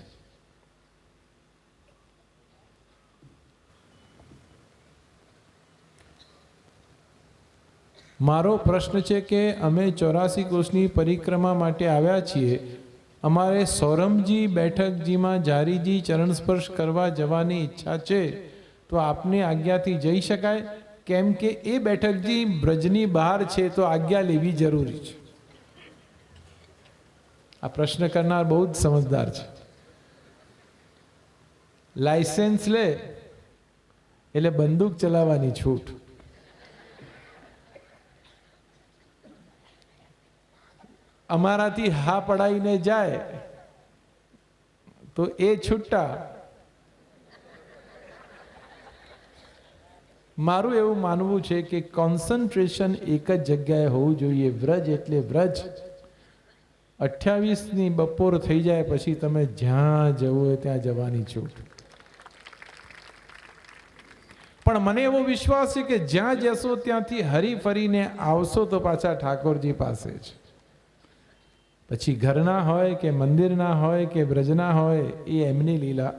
મારો પ્રશ્ન છે કે અમે 84 કોષની પરિક્રમા માટે આવ્યા છીએ. અમારે સૌરમજી બેઠકજીમાં જારીજી ચરણ સ્પર્શ કરવા જવાની ઈચ્છા છે, તો આપની આજ્ઞાથી જઈ શકાય? કેમ કે એ બેઠકજી બ્રજની બહાર છે, તો આજ્ઞા લેવી જરૂરી છે. આ પ્રશ્ન કરનાર બહુ જ સમજદાર છે. લાયસન્સ લે એટલે બંદૂક ચલાવવાની છૂટ. અમારાથી હા પડાઈને જાય તો એ છૂટા. મારું એવું માનવું છે કે કોન્સન્ટ્રેશન એક જ જગ્યાએ હોવું જોઈએ. વ્રજ એટલે વ્રજ. 28ની બપોર થઈ જાય પછી તમે જ્યાં જવું હોય ત્યાં જવાની છૂટ. પણ મને એવો વિશ્વાસ છે કે જ્યાં જશો ત્યાંથી હરી ફરીને આવશો તો પાછા ઠાકોરજી પાસે જ. પછી ઘરના હોય કે મંદિરના હોય કે બ્રજના હોય, એ એમની લીલા.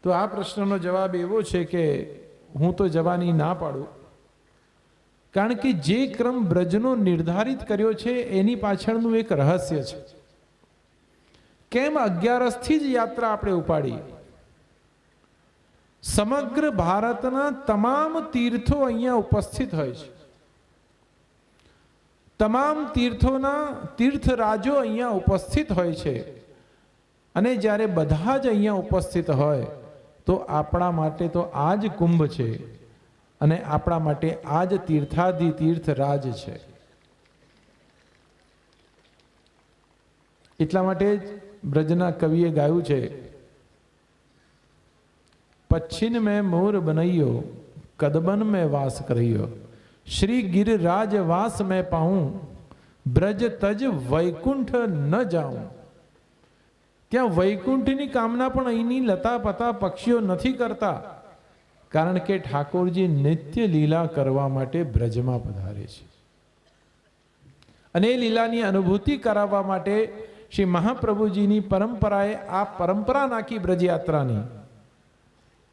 તો આ પ્રશ્નનો જવાબ એવો છે કે હું તો જવાની ના પાડું, કારણ કે જે ક્રમ બ્રજનો નિર્ધારિત કર્યો છે એની પાછળનું એક રહસ્ય છે. કેમ 11થી જ યાત્રા આપણે ઉપાડી? સમગ્ર ભારતના તમામ તીર્થો અહીંયા ઉપસ્થિત હોય છે. તમામ તીર્થોના તીર્થરાજો અહીંયા ઉપસ્થિત હોય છે. અને જ્યારે બધા જ અહીંયા ઉપસ્થિત હોય તો આપણા માટે તો આ જ કુંભ છે, અને આપણા માટે આ જ તીર્થાધિ તીર્થરાજ છે. એટલા માટે જ બ્રજના કવિએ ગાયું છે, પચ્છિન મેં મોર બનૈયો, કદબન મેં વાસ કર્યો, શ્રી गिरिराज वास में पाऊं, ब्रज तज वैकुंठ न जाऊं. ત્યાં વૈકુંઠની કામના પણ અહીંની લતા પતા પક્ષીઓ નથી કરતા, કારણ કે ઠાકોરજી નિત્ય લીલા કરવા માટે બ્રજમાં પધારે છે. અને એ લીલાની અનુભૂતિ કરાવવા માટે શ્રી મહાપ્રભુજીની પરંપરાએ આ પરંપરા નાખી બ્રજયાત્રાની.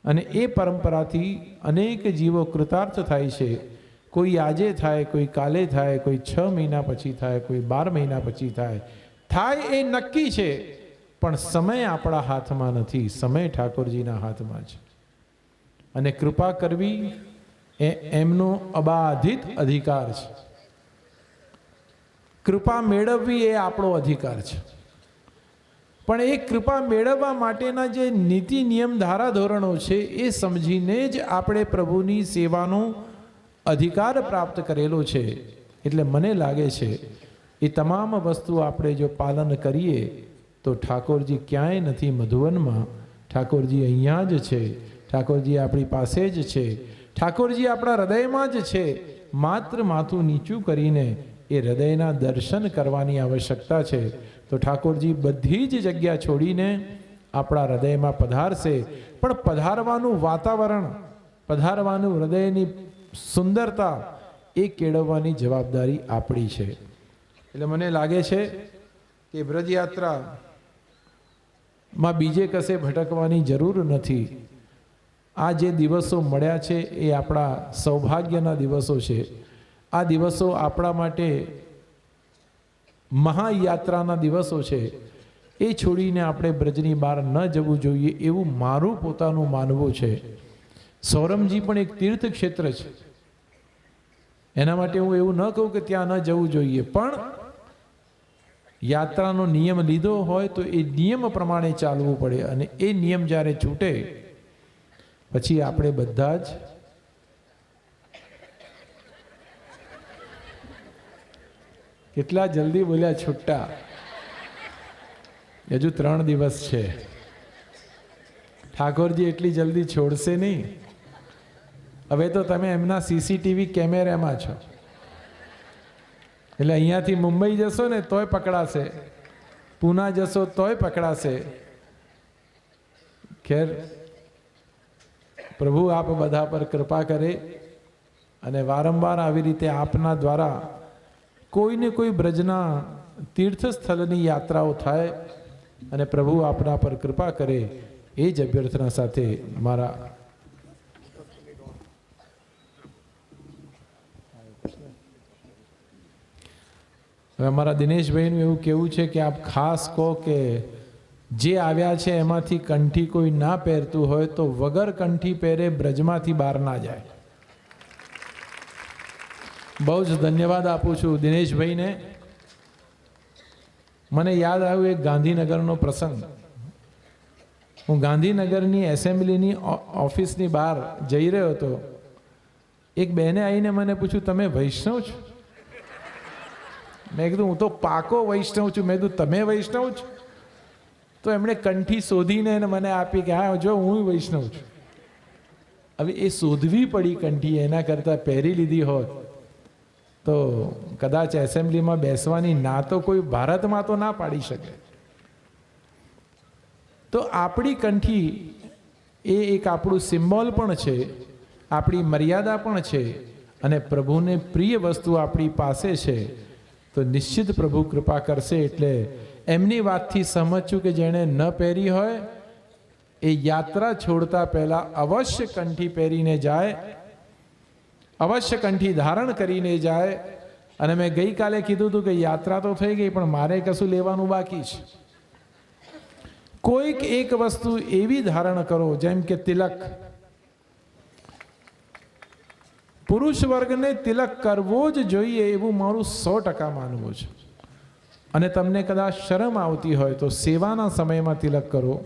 અને એ પરંપરાથી અનેક જીવો કૃતાર્થ થાય છે. કોઈ આજે થાય, કોઈ કાલે થાય, કોઈ 6 મહિના પછી થાય, કોઈ 12 મહિના પછી થાય. થાય એ નક્કી છે, પણ સમય આપણા હાથમાં નથી, સમય ઠાકોરજીના હાથમાં છે. અને કૃપા કરવી એ એમનો અબાધિત અધિકાર છે. કૃપા મેળવવી એ આપણો અધિકાર છે. પણ એ કૃપા મેળવવા માટેના જે નીતિ નિયમ ધારા ધોરણો છે એ સમજીને જ આપણે પ્રભુની સેવાનો અધિકાર પ્રાપ્ત કરેલો છે. એટલે મને લાગે છે એ તમામ વસ્તુ આપણે જો પાલન કરીએ તો ઠાકોરજી ક્યાંય નથી મધુવનમાં, ઠાકોરજી અહીંયા જ છે, ઠાકોરજી આપણી પાસે જ છે, ઠાકોરજી આપણા હૃદયમાં જ છે. માત્ર માથું નીચું કરીને એ હૃદયના દર્શન કરવાની આવશ્યકતા છે. તો ઠાકોરજી બધી જ જગ્યા છોડીને આપણા હૃદયમાં પધારશે, પણ પધારવાનું વાતાવરણ, પધારવાનું હૃદયની સુંદરતા એ કેળવવાની જવાબદારી આપણી છે. એટલે મને લાગે છે કે બ્રજયાત્રામાં બીજે કશે ભટકવાની જરૂર નથી. આ જે દિવસો મળ્યા છે એ આપણા સૌભાગ્યના દિવસો છે. આ દિવસો આપણા માટે મહાયાત્રાના દિવસો છે. એ છોડીને આપણે બ્રજની બહાર ન જવું જોઈએ એવું મારું પોતાનું માનવું છે. સૌરમજી પણ એક તીર્થ ક્ષેત્ર છે, એના માટે હું એવું ન કહું કે ત્યાં ન જવું જોઈએ, પણ યાત્રાનો નિયમ લીધો હોય તો એ નિયમ પ્રમાણે ચાલવું પડે. અને એ નિયમ જ્યારે છૂટે પછી આપણે બધા જ કેટલા જલ્દી બોલ્યા છૂટા. હજુ 3 દિવસ છે. ઠાકોરજી એટલી જલ્દી છોડશે નહીં. હવે તો તમે એમના સીસીટીવી કેમેરામાં છો, એટલે અહીંયાથી મુંબઈ જશો ને તોય પકડાશે, પૂના જશો તોય પકડાશે. ખેર, પ્રભુ આપ બધા પર કૃપા કરે અને વારંવાર આવી રીતે આપના દ્વારા કોઈને કોઈ બ્રજના તીર્થ સ્થળની યાત્રાઓ થાય અને પ્રભુ આપના પર કૃપા કરે, એ જ અભ્યર્થના સાથે મારા હવે અમારા દિનેશભાઈનું એવું કહેવું છે કે આપ ખાસ કહો કે જે આવ્યા છે એમાંથી કંઠી કોઈ ના પહેરતું હોય તો વગર કંઠી પહેરે બ્રજમાંથી બહાર ના જાય. બહુ જ ધન્યવાદ આપું છું દિનેશભાઈને. મને યાદ આવ્યું એક ગાંધીનગરનો પ્રસંગ. હું ગાંધીનગરની એસેમ્બલીની ઓફિસની બહાર જઈ રહ્યો હતો. એક બહેને આવીને મને પૂછ્યું, તમે વૈષ્ણવ છો? મેં કીધું, હું તો પાકો વૈષ્ણવ છું. મેં કીધું, તમે વૈષ્ણવ છો? તો એમણે કંઠી શોધીને મને આપી કે હા જો હું વૈષ્ણવ છું. હવે એ શોધવી પડી કંઠી, એના કરતાં પહેરી લીધી હોત તો કદાચ એસેમ્બલીમાં બેસવાની ના તો કોઈ ભારતમાં તો ના પાડી શકે. તો આપણી કંઠી એ એક આપણું સિમ્બોલ પણ છે, આપણી મર્યાદા પણ છે, અને પ્રભુને પ્રિય વસ્તુ આપણી પાસે છે. તો નિશ્ચિત પ્રભુ કૃપા કરશે. એટલે એમની વાતથી સમજશું કે જેણે ન પહેરી હોય એ યાત્રા છોડતા પહેલાં અવશ્ય કંઠી પહેરીને જાય, અવશ્ય કંઠી ધારણ કરીને જાય. અને મેં ગઈકાલે કીધું હતું કે યાત્રા તો થઈ ગઈ પણ મારે કશું લેવાનું બાકી છે. કોઈક એક વસ્તુ એવી ધારણ કરો જેમ કે તિલક. પુરુષ વર્ગને તિલક કરવો જ જોઈએ એવું મારું 100% માનવું છે. અને તમને કદાચ શરમ આવતી હોય તો સેવાના સમયમાં તિલક કરો,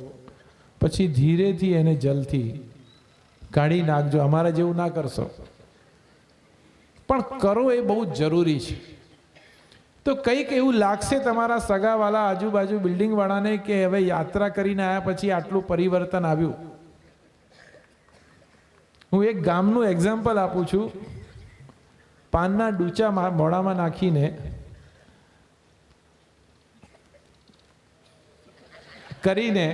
પછી ધીરેથી એને જલથી કાઢી નાખજો. અમારા જેવું ના કરશો, પણ કરો એ બહુ જ જરૂરી છે. તો કંઈક એવું લાગશે તમારા સગાવાલા આજુબાજુ બિલ્ડિંગવાળાને કે હવે યાત્રા કરીને આવ્યા પછી આટલું પરિવર્તન આવ્યું. હું એક ગામનું એક્ઝામ્પલ આપું છું. પાનના ડૂચા મોઢામાં નાખીને કરીને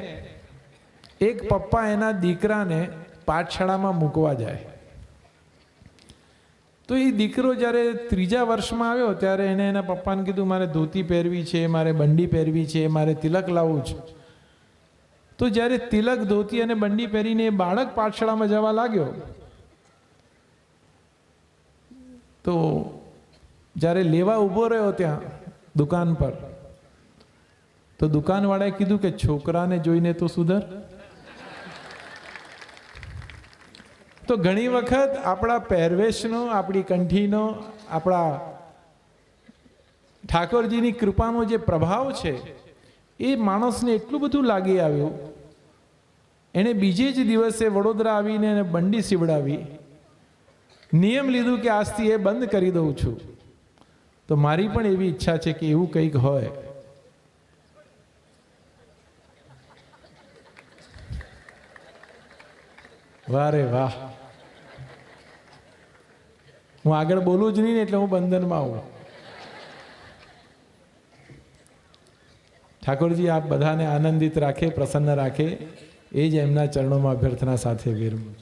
એક પપ્પા એના દીકરાને પાઠશાળામાં મૂકવા જાય. તો એ દીકરો જ્યારે 3જા વર્ષમાં આવ્યો ત્યારે એને એના પપ્પાને કીધું, મારે ધોતી પહેરવી છે, મારે બંડી પહેરવી છે, મારે તિલક લાવવું છે. તો જ્યારે તિલક, ધોતી અને બંડી પહેરીને એ બાળક પાઠશાળામાં જવા લાગ્યો તો જ્યારે લેવા ઊભો રહ્યો ત્યાં દુકાન પર, તો દુકાનવાળાએ કીધું કે છોકરાને જોઈને તો સુધર. તો ઘણી વખત આપણા પહેરવેશનો, આપણી કંઠીનો, આપણા ઠાકોરજીની કૃપાનો જે પ્રભાવ છે એ માણસને એટલું બધું લાગી આવ્યું, એણે બીજે જ દિવસે વડોદરા આવીને એને બંડી સીવડાવી, નિયમ લીધું કે આજથી એ બંધ કરી દઉં છું. તો મારી પણ એવી ઈચ્છા છે કે એવું કંઈક હોય. વાહ રે વાહ. હું આગળ બોલું જ નહીં એટલે હું બંધનમાં આવું. ઠાકોરજી આપ બધાને આનંદિત રાખે, પ્રસન્ન રાખે, એ જ એમના ચરણોમાં અભ્યર્થના સાથે વિરમું છું.